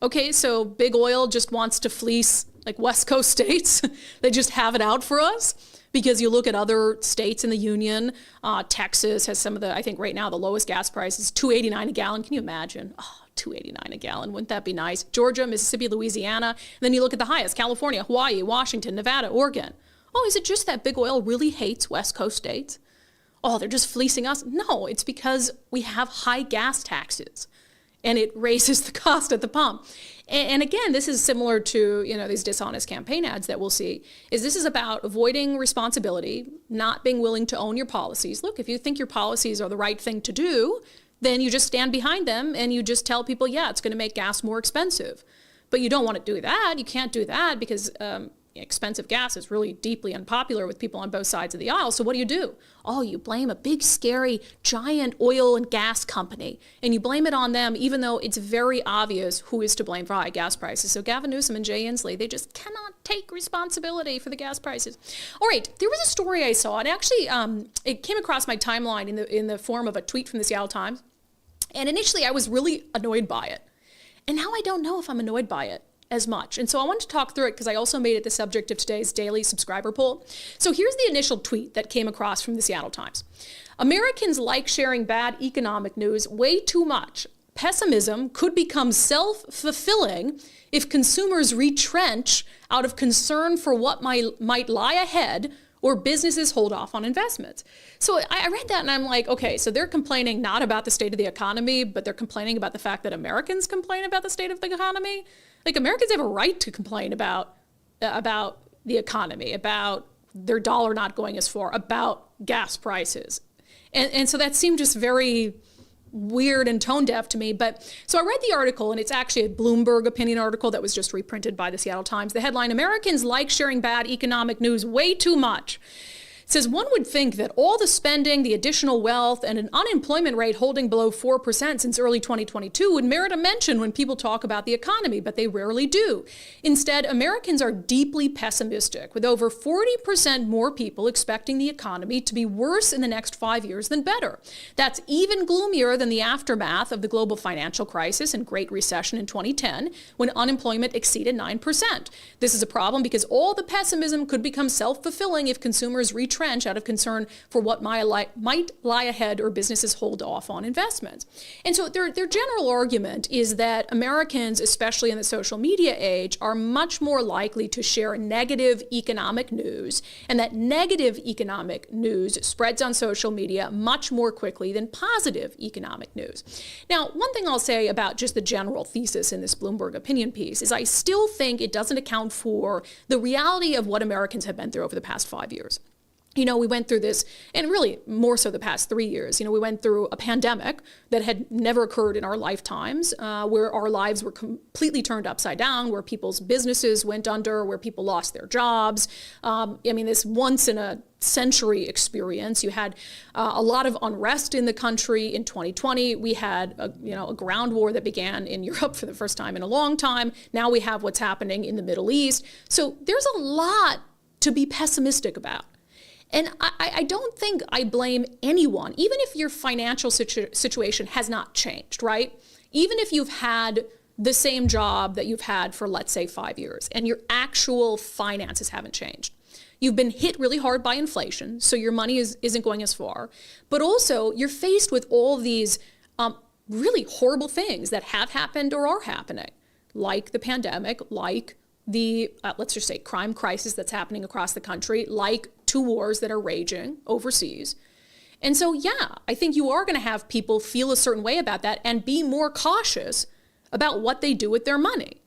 Okay, so big oil just wants to fleece like West Coast states. They just have it out for us. Because you look at other states in the union, Texas has some of the, I think right now, the lowest gas prices, $2.89 a gallon. Can you imagine? Oh, $2.89 a gallon. Wouldn't that be nice? Georgia, Mississippi, Louisiana. And then you look at the highest, California, Hawaii, Washington, Nevada, Oregon. Oh, is it just that big oil really hates West Coast states? oh, they're just fleecing us. No, it's because we have high gas taxes and it raises the cost at the pump. And again, this is similar to, these dishonest campaign ads that we'll see, this is about avoiding responsibility, not being willing to own your policies. Look, if you think your policies are the right thing to do, then you just stand behind them and you just tell people, yeah, it's going to make gas more expensive. But you don't want to do that. You can't do that because expensive gas is really deeply unpopular with people on both sides of the aisle. So what do? Oh, you blame a big, scary, giant oil and gas company, and you blame it on them, even though it's very obvious who is to blame for high gas prices. So Gavin Newsom and Jay Inslee, they just cannot take responsibility for the gas prices. All right, there was a story I saw, and actually it came across my timeline in the form of a tweet from the Seattle Times. And initially I was really annoyed by it. And now I don't know if I'm annoyed by it as much. And so I wanted to talk through it because I also made it the subject of today's daily subscriber poll. So here's the initial tweet that came across from the Seattle Times. Americans like sharing bad economic news way too much. Pessimism could become self-fulfilling if consumers retrench out of concern for what might lie ahead or businesses hold off on investments. So I read that and I'm like, okay, so they're complaining not about the state of the economy, but they're complaining about the fact that Americans complain about the state of the economy. Like, Americans have a right to complain about the economy, about their dollar not going as far, about gas prices. And so that seemed just very weird and tone deaf to me. But so I read the article, and it's actually a Bloomberg opinion article that was just reprinted by the Seattle Times. The headline, Americans like sharing bad economic news way too much. It says one would think that all the spending, the additional wealth, and an unemployment rate holding below 4% since early 2022 would merit a mention when people talk about the economy, but they rarely do. Instead, Americans are deeply pessimistic, with over 40% more people expecting the economy to be worse in the next 5 years than better. That's even gloomier than the aftermath of the global financial crisis and Great Recession in 2010, when unemployment exceeded 9%. This is a problem because all the pessimism could become self-fulfilling if consumers retrench out of concern for what might lie ahead or businesses hold off on investments. And so their general argument is that Americans, especially in the social media age, are much more likely to share negative economic news, and that negative economic news spreads on social media much more quickly than positive economic news. Now, one thing I'll say about just the general thesis in this Bloomberg opinion piece is I still think it doesn't account for the reality of what Americans have been through over the past 5 years. We went through this, and really more so the past 3 years. We went through a pandemic that had never occurred in our lifetimes, where our lives were completely turned upside down, where people's businesses went under, where people lost their jobs. This once in a century experience. You had a lot of unrest in the country in 2020. We had a ground war that began in Europe for the first time in a long time. Now we have what's happening in the Middle East. So there's a lot to be pessimistic about. And I don't think I blame anyone, even if your financial situation has not changed, right? Even if you've had the same job that you've had for, let's say, 5 years, and your actual finances haven't changed. You've been hit really hard by inflation, so your money isn't going as far. But also, you're faced with all these really horrible things that have happened or are happening, like the pandemic, like the, let's just say, crime crisis that's happening across the country, like 2 wars that are raging overseas. And so, yeah, I think you are going to have people feel a certain way about that and be more cautious about what they do with their money.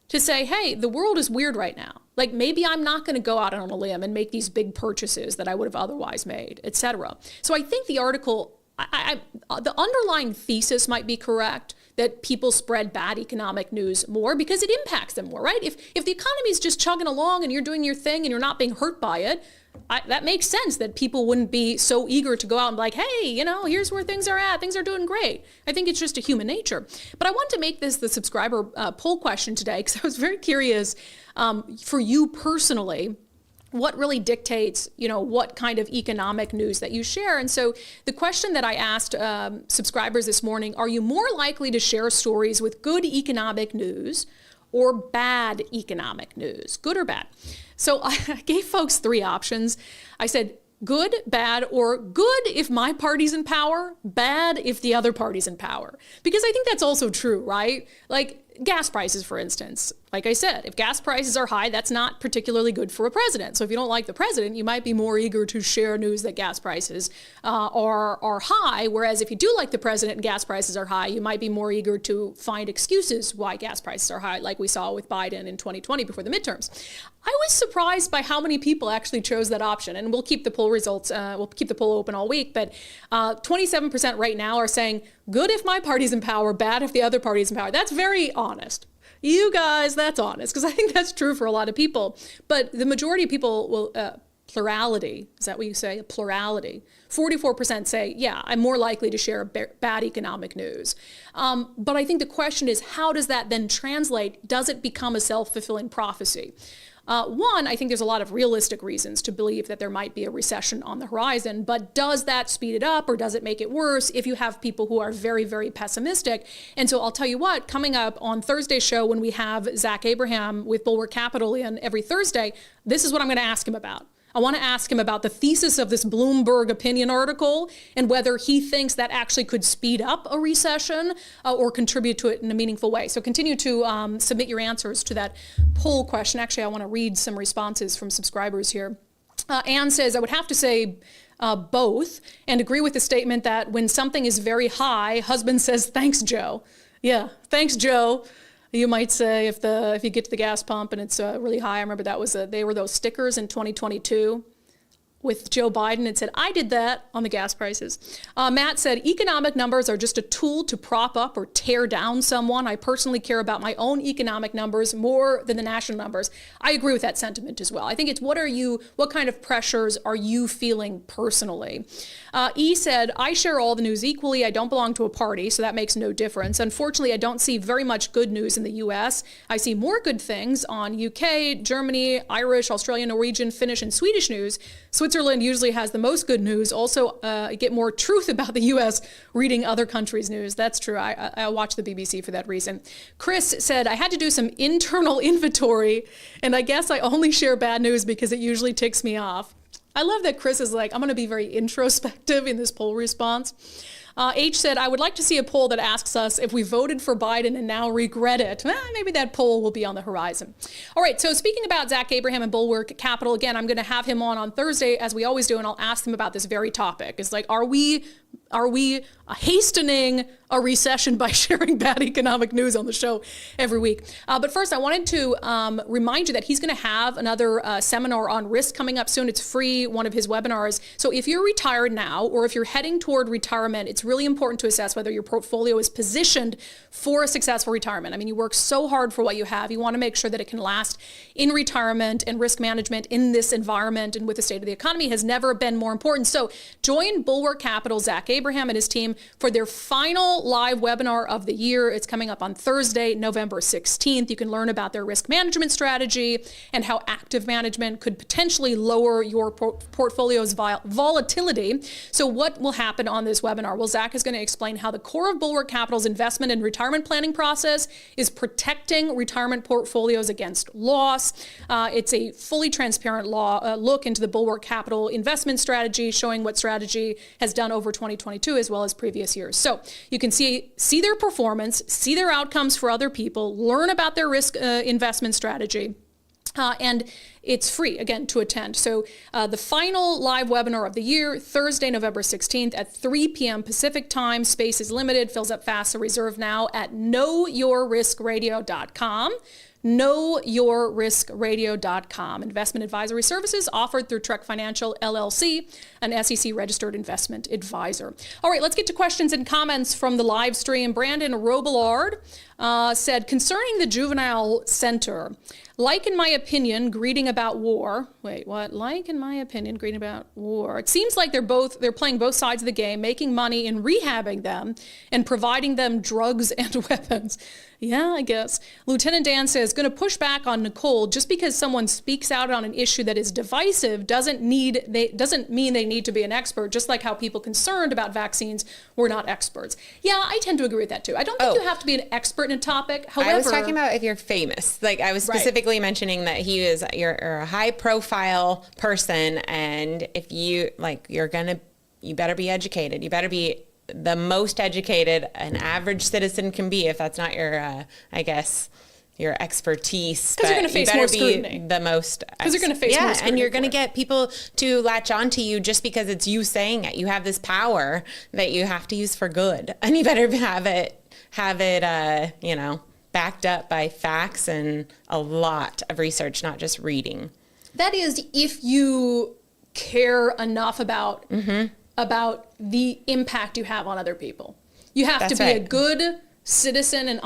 To say, hey, the world is weird right now. Like, maybe I'm not going to go out on a limb and make these big purchases that I would have otherwise made, et cetera. So I think the article, the underlying thesis might be correct, that people spread bad economic news more because it impacts them more, right? If the economy is just chugging along and you're doing your thing and you're not being hurt by it, that makes sense that people wouldn't be so eager to go out and be like, hey, here's where things are at. Things are doing great. I think it's just a human nature. But I want to make this the subscriber poll question today because I was very curious for you personally, what really dictates, what kind of economic news that you share. And so the question that I asked subscribers this morning, are you more likely to share stories with good economic news or bad economic news, good or bad? So I gave folks 3 options. I said, good, bad, or good if my party's in power, bad if the other party's in power. Because I think that's also true, right? Like, gas prices, for instance. Like I said, if gas prices are high, that's not particularly good for a president. So if you don't like the president, you might be more eager to share news that gas prices are high. Whereas if you do like the president and gas prices are high, you might be more eager to find excuses why gas prices are high, like we saw with Biden in 2020 before the midterms. I was surprised by how many people actually chose that option. And we'll keep the poll results, we'll keep the poll open all week. But 27% right now are saying, good if my party's in power, bad if the other party's in power. That's very honest. You guys, that's honest, because I think that's true for a lot of people. But the majority of people will, plurality, is that what you say? A plurality. 44% say, yeah, I'm more likely to share bad economic news. But I think the question is, how does that then translate? Does it become a self-fulfilling prophecy? One, I think there's a lot of realistic reasons to believe that there might be a recession on the horizon, but does that speed it up or does it make it worse if you have people who are very, very pessimistic? And so I'll tell you what, coming up on Thursday's show when we have Zach Abraham with Bulwark Capital in every Thursday, this is what I'm going to ask him about. I want to ask him about the thesis of this Bloomberg opinion article and whether he thinks that actually could speed up a recession or contribute to it in a meaningful way. So continue to submit your answers to that poll question. Actually, I want to read some responses from subscribers here. Anne says, I would have to say both and agree with the statement that when something is very high, husband says, thanks, Joe. Yeah, thanks, Joe. You might say if you get to the gas pump and it's really high. I remember that was they were those stickers in 2022 with Joe Biden. It said, I did that on the gas prices. Matt said, economic numbers are just a tool to prop up or tear down someone. I personally care about my own economic numbers more than the national numbers. I agree with that sentiment as well. I think it's what kind of pressures are you feeling personally? E said, I share all the news equally. I don't belong to a party, so that makes no difference. Unfortunately, I don't see very much good news in the U.S. I see more good things on UK, Germany, Irish, Australian, Norwegian, Finnish, and Swedish news. Switzerland usually has the most good news. Also, get more truth about the U.S. reading other countries' news. That's true. I watch the BBC for that reason. Chris said, I had to do some internal inventory, and I guess I only share bad news because it usually ticks me off. I love that Chris is like, I'm going to be very introspective in this poll response. H said, I would like to see a poll that asks us if we voted for Biden and now regret it. Maybe that poll will be on the horizon. All right, so speaking about Zach Abraham and Bulwark Capital, again, I'm going to have him on Thursday, as we always do, and I'll ask them about this very topic. It's like, are we hastening a recession by sharing bad economic news on the show every week? But first, I wanted to remind you that he's going to have another seminar on risk coming up soon. It's free, one of his webinars. So if you're retired now, or if you're heading toward retirement, it's really important to assess whether your portfolio is positioned for a successful retirement. I mean, you work so hard for what you have. You want to make sure that it can last in retirement, and risk management in this environment and with the state of the economy has never been more important. So join Bulwark Capital, Zach Abraham and his team for their final live webinar of the year. It's coming up on Thursday, November 16th. You can learn about their risk management strategy and how active management could potentially lower your portfolio's volatility. So what will happen on this webinar? Well, Zach is going to explain how the core of Bulwark Capital's investment and retirement planning process is protecting retirement portfolios against loss. It's a fully transparent look into the Bulwark Capital investment strategy, showing what strategy has done over 2022 as well as previous years. So you can see their performance, see their outcomes for other people, learn about their risk investment strategy. And it's free, again, to attend. So the final live webinar of the year, Thursday, November 16th at 3 p.m. Pacific time. Space is limited, fills up fast, so reserve now at knowyourriskradio.com. knowyourriskradio.com. Investment advisory services offered through Trek Financial LLC, an SEC registered investment advisor. All right, let's get to questions and comments from the live stream. Brandon Robillard said, concerning the Juvenile Center, like in my opinion, greeting about war. Wait, what? Like in my opinion, greeting about war. It seems like they're playing both sides of the game, making money in rehabbing them and providing them drugs and weapons. Yeah, I guess. Lieutenant Dan says, going to push back on Nicole. Just because someone speaks out on an issue that is divisive doesn't mean they need to be an expert, just like how people concerned about vaccines were not experts. Yeah, I tend to agree with that too. I don't think you have to be an expert in a topic. However, I was talking about if you're famous. Like I was specifically mentioning that you're a high profile person, and if you you better be educated. You better be the most educated an average citizen can be, if that's not your, I guess, your expertise. Because you're going to face more scrutiny. The most. Because you're going to face more scrutiny. And you're going to get people to latch onto you just because it's you saying it. You have this power that you have to use for good, and you better have it, backed up by facts and a lot of research, not just reading. That is, if you care enough about the impact you have on other people. You have to be a good citizen and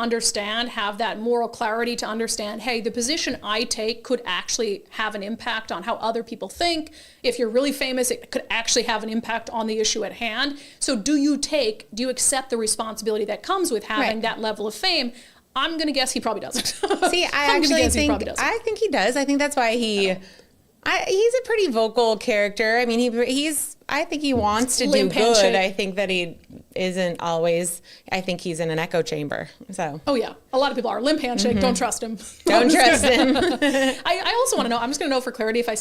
have that moral clarity to understand, hey, the position I take could actually have an impact on how other people think. If you're really famous, it could actually have an impact on the issue at hand. So do you accept the responsibility that comes with having that level of fame? I'm going to guess he probably doesn't. See, I think he does. I think that's why he's a pretty vocal character. I mean, I think he wants to do good. I think that he isn't always. I think he's in an echo chamber. So. Oh yeah, a lot of people are limp handshake. Don't trust him. Don't trust him. I also want to know. I'm just going to know for clarity if I've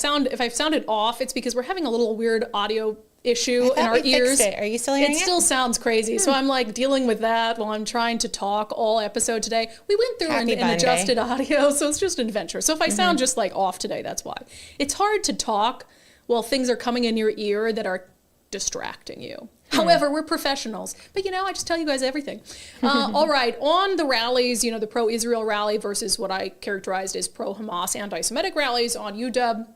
sounded off. It's because we're having a little weird audio issue in our ears. Are you still hearing it? It still sounds crazy. So I'm like dealing with that while I'm trying to talk all episode today. We went through an adjusted audio, so it's just an adventure. So if I sound just like off today, that's why. It's hard to talk while things are coming in your ear that are distracting you. However, we're professionals. But, I just tell you guys everything. All right. On the rallies, the pro-Israel rally versus what I characterized as pro-Hamas anti-Semitic rallies on UW,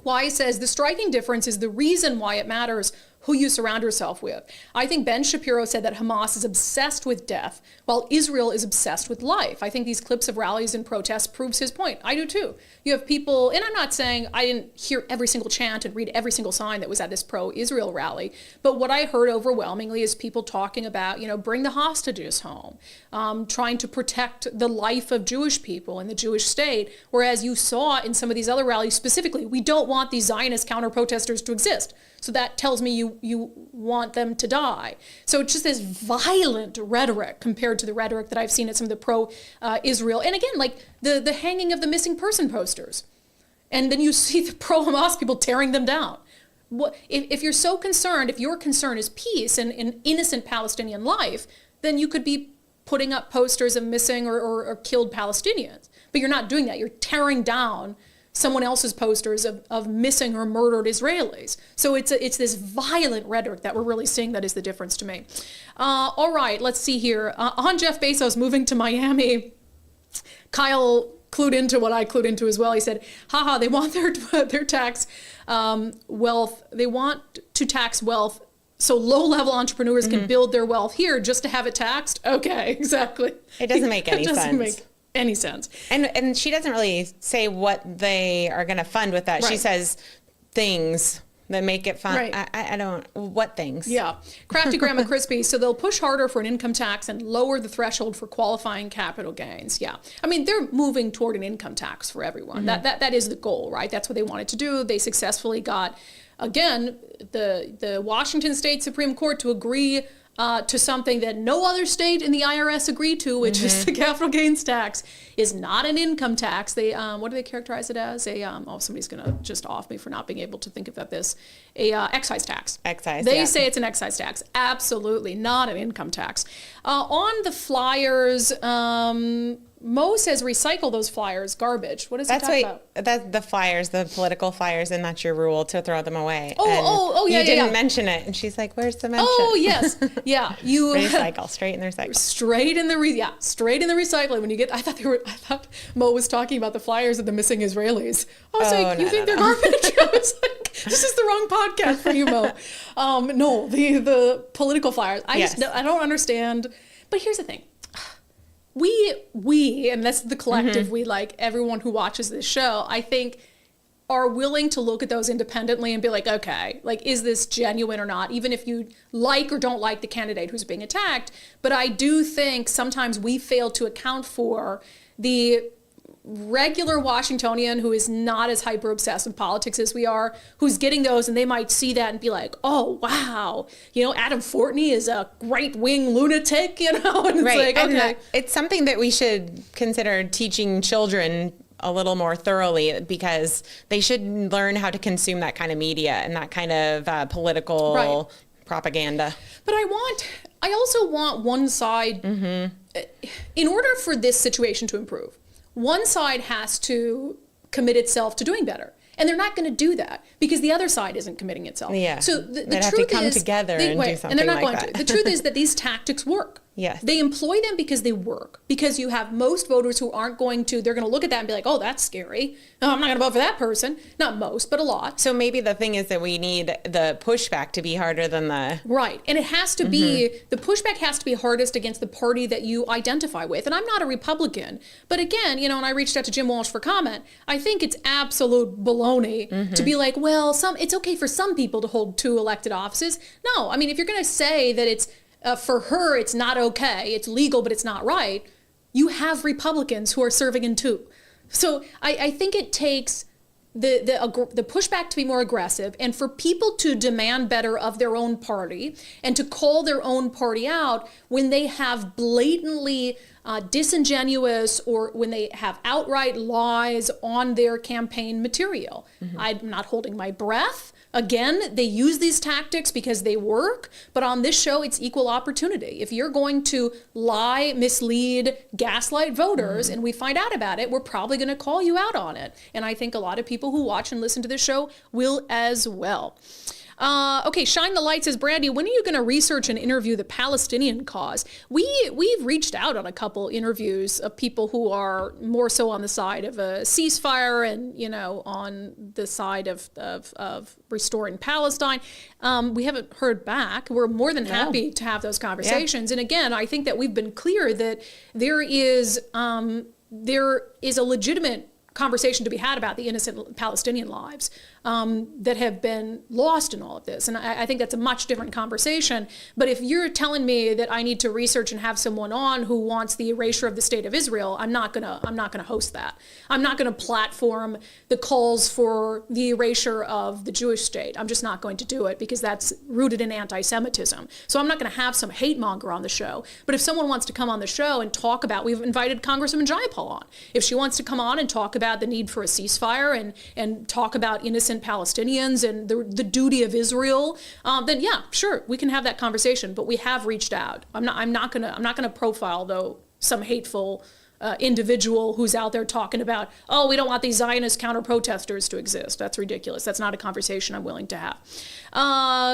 Wise says the striking difference is the reason why it matters who you surround yourself with. I think Ben Shapiro said that Hamas is obsessed with death, while Israel is obsessed with life. I think these clips of rallies and protests proves his point. I do too. You have people, and I'm not saying I didn't hear every single chant and read every single sign that was at this pro-Israel rally, but what I heard overwhelmingly is people talking about, bring the hostages home, trying to protect the life of Jewish people in the Jewish state, whereas you saw in some of these other rallies specifically, we don't want these Zionist counter-protesters to exist. So that tells me you want them to die. So it's just this violent rhetoric compared to the rhetoric that I've seen at some of the pro-Israel. And again, like the hanging of the missing person posters. And then you see the pro-Hamas people tearing them down. If you're so concerned, if your concern is peace and innocent Palestinian life, then you could be putting up posters of missing or killed Palestinians. But you're not doing that. You're tearing down someone else's posters of missing or murdered Israelis. So it's this violent rhetoric that we're really seeing that is the difference to me. All right, let's see here. On Jeff Bezos moving to Miami, Kyle clued into what I clued into as well. He said, haha, they want their tax wealth. They want to tax wealth so low-level entrepreneurs can build their wealth here just to have it taxed? Okay, exactly. It doesn't make any sense. It doesn't make any sense. And she doesn't really say what they are going to fund with that. Right. She says things that make it fun. Right. I don't, what things? Yeah. Crafty Grandma Crispy. So they'll push harder for an income tax and lower the threshold for qualifying capital gains. Yeah. I mean, they're moving toward an income tax for everyone. That is the goal, right? That's what they wanted to do. They successfully got, again, the Washington State Supreme Court to agree to something that no other state in the IRS agreed to, which is the capital gains tax is not an income tax. They, what do they characterize it as? Somebody's going to just off me for not being able to think about this. Excise tax. They say it's an excise tax. Absolutely not an income tax. On the flyers, Mo says recycle those flyers, garbage. What does he talk about? That's the flyers, the political flyers, and that's your rule to throw them away. You didn't mention it. And she's like, where's the mention? Oh, yes. Yeah. You recycle, straight in the recycle. Straight in the recycling. When you get, I thought Mo was talking about the flyers of the missing Israelis. I was like, you think they're garbage? I was like, this is the wrong podcast for you, Mo. No, the political flyers. I don't understand. But here's the thing. We, and that's the collective, we, like everyone who watches this show, I think are willing to look at those independently and be like, okay, like, is this genuine or not? Even if you like or don't like the candidate who's being attacked. But I do think sometimes we fail to account for the regular Washingtonian who is not as hyper obsessed with politics as we are, who's getting those, and they might see that and be like, oh, wow, Adam Fortney is a right wing lunatic, and it's like, okay. It's something that we should consider teaching children a little more thoroughly, because they should learn how to consume that kind of media and that kind of political propaganda. But I also want one side, in order for this situation to improve, one side has to commit itself to doing better. And they're not going to do that because the other side isn't committing itself. Yeah. So the They'd have truth to come is, together and do something and they're not like going that. to. The truth is that these tactics work. Yes. They employ them because they work. Because you have most voters who aren't going to, they're going to look at that and be like, oh, that's scary. No, I'm not going to vote for that person. Not most, but a lot. So maybe the thing is that we need the pushback to be harder than the... Right. And it has to be, the pushback has to be hardest against the party that you identify with. And I'm not a Republican. But again, you know, and I reached out to Jim Walsh for comment, I think it's absolute baloney to be like, well, it's okay for some people to hold 2 elected offices. No, I mean, if you're going to say that it's, for her, it's not okay, it's legal, but it's not right, you have Republicans who are serving in 2. So I think it takes the pushback to be more aggressive and for people to demand better of their own party and to call their own party out when they have blatantly disingenuous or when they have outright lies on their campaign material. I'm not holding my breath. Again, they use these tactics because they work, but on this show, it's equal opportunity. If you're going to lie, mislead, gaslight voters, and we find out about it, we're probably going to call you out on it. And I think a lot of people who watch and listen to this show will as well. Okay, Shine the Light says, Brandi, when are you going to research and interview the Palestinian cause? We've reached out on a couple interviews of people who are more so on the side of a ceasefire and, you know, on the side of restoring Palestine. We haven't heard back. We're more than happy to have those conversations. And again, I think that we've been clear that there is a legitimate conversation to be had about the innocent Palestinian lives that have been lost in all of this. And I think that's a much different conversation. But if you're telling me that I need to research and have someone on who wants the erasure of the state of Israel, I'm not gonna host that. I'm not gonna platform the calls for the erasure of the Jewish state. I'm just not going to do it because that's rooted in anti-Semitism. So I'm not gonna have some hate monger on the show. But if someone wants to come on the show and talk about, we've invited Congresswoman Jayapal on. If she wants to come on and talk about the need for a ceasefire and talk about innocent Palestinians and the duty of Israel, then yeah, sure, we can have that conversation. But we have reached out. I'm not gonna profile though some hateful individual who's out there talking about, oh, we don't want these Zionist counter-protesters to exist. That's ridiculous. That's not a conversation I'm willing to have.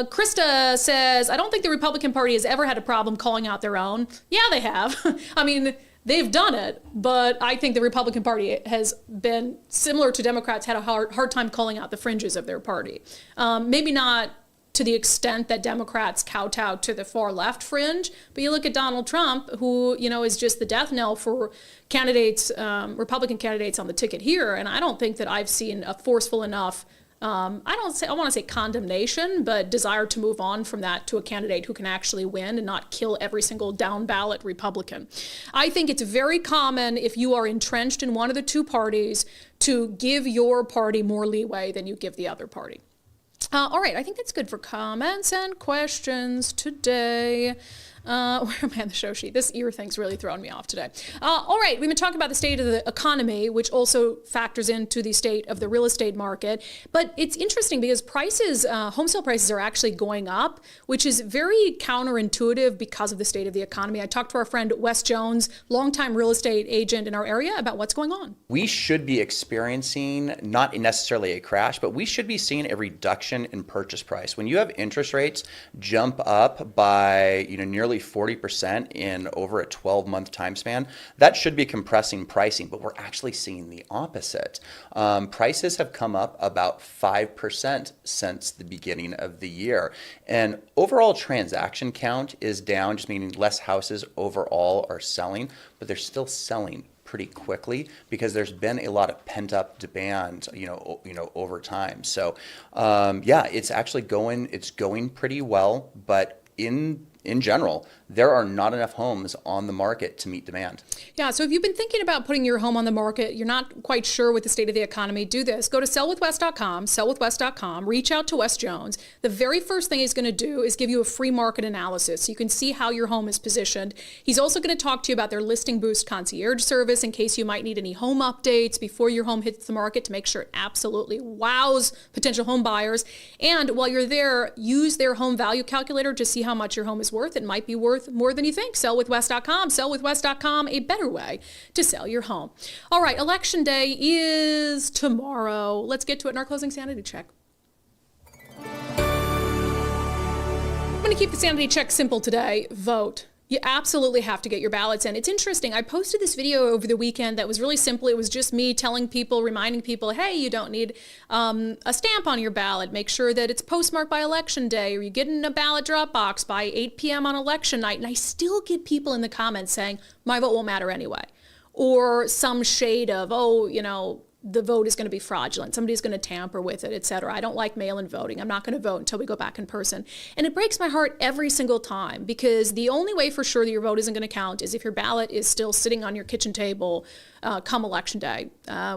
Krista says, I don't think the Republican Party has ever had a problem calling out their own. Yeah, they have. I mean, they've done it, but I think the Republican Party has been, similar to Democrats, had a hard time calling out the fringes of their party. Maybe not to the extent that Democrats kowtow to the far left fringe, but you look at Donald Trump, who, you know, is just the death knell for candidates, Republican candidates on the ticket here, and I don't think that I've seen a forceful enough I want to say condemnation, but desire to move on from that to a candidate who can actually win and not kill every single down ballot Republican. I think it's very common if you are entrenched in one of the two parties to give your party more leeway than you give the other party. All right, I think that's good for comments and questions today. Where am I on the show sheet? This ear thing's really throwing me off today. All right, we've been talking about the state of the economy, which also factors into the state of the real estate market. But it's interesting because prices, home sale prices are actually going up, which is very counterintuitive because of the state of the economy. I talked to our friend Wes Jones, longtime real estate agent in our area, about what's going on. We should be experiencing not necessarily a crash, but we should be seeing a reduction in purchase price. When you have interest rates jump up by nearly 40% in over a 12-month time span, that should be compressing pricing, but we're actually seeing the opposite. Prices have come up about 5% since the beginning of the year. And overall transaction count is down, just meaning less houses overall are selling, but they're still selling pretty quickly because there's been a lot of pent-up demand, over time. So, it's actually going pretty well, but in general, there are not enough homes on the market to meet demand. Yeah, so if you've been thinking about putting your home on the market, you're not quite sure with the state of the economy, do this. Go to sellwithwes.com, reach out to Wes Jones. The very first thing he's going to do is give you a free market analysis so you can see how your home is positioned. He's also going to talk to you about their Listing Boost concierge service in case you might need any home updates before your home hits the market to make sure it absolutely wows potential home buyers. And while you're there, use their home value calculator to see how much your home is worth. It might be worth more than you think. Sellwithwest.com. Sellwithwest.com, a better way to sell your home. All right, Election Day is tomorrow. Let's get to it in our closing sanity check. I'm going to keep the sanity check simple today. Vote. You absolutely have to get your ballots in. It's interesting. I posted this video over the weekend that was really simple. It was just me telling people, reminding people, hey, you don't need a stamp on your ballot. Make sure that it's postmarked by Election Day, or you get in a ballot drop box by 8 p.m. on election night. And I still get people in the comments saying, my vote won't matter anyway. Or some shade of, oh, you know, the vote is going to be fraudulent. Somebody's going to tamper with it, et cetera. I don't like mail-in voting. I'm not going to vote until we go back in person. And it breaks my heart every single time, because the only way for sure that your vote isn't going to count is if your ballot is still sitting on your kitchen table come Election Day,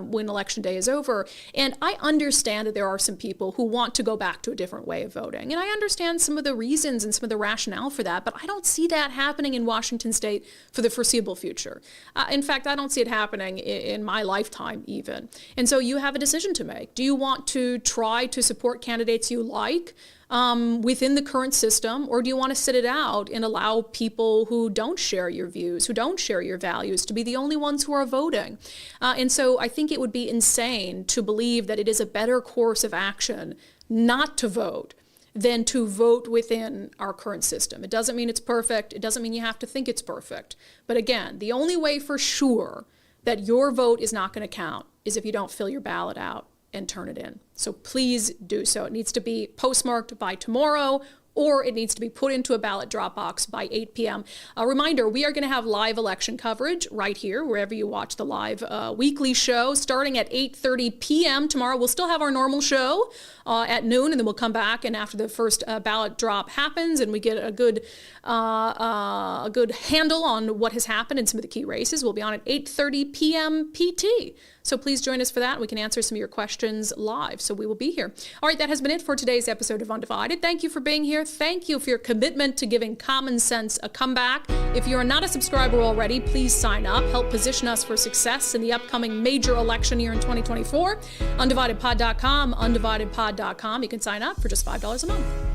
when Election Day is over. And I understand that there are some people who want to go back to a different way of voting. And I understand some of the reasons and some of the rationale for that, but I don't see that happening in Washington State for the foreseeable future. In fact, I don't see it happening in my lifetime even. And so you have a decision to make. Do you want to try to support candidates you like within the current system, or do you want to sit it out and allow people who don't share your views, who don't share your values, to be the only ones who are voting? And so I think it would be insane to believe that it is a better course of action not to vote than to vote within our current system. It doesn't mean it's perfect. It doesn't mean you have to think it's perfect. But again, the only way for sure that your vote is not going to count is if you don't fill your ballot out and turn it in. So please do so. It needs to be postmarked by tomorrow, or it needs to be put into a ballot drop box by 8 p.m. A reminder, we are going to have live election coverage right here, wherever you watch the live weekly show, starting at 8:30 p.m. tomorrow. We'll still have our normal show at noon, and then we'll come back, and after the first ballot drop happens and we get a good handle on what has happened in some of the key races, we'll be on at 8:30 p.m. PT. So please join us for that. We can answer some of your questions live. So we will be here. All right, that has been it for today's episode of Undivided. Thank you for being here. Thank you for your commitment to giving common sense a comeback. If you are not a subscriber already, please sign up. Help position us for success in the upcoming major election year in 2024. UndividedPod.com, UndividedPod.com. You can sign up for just $5 a month.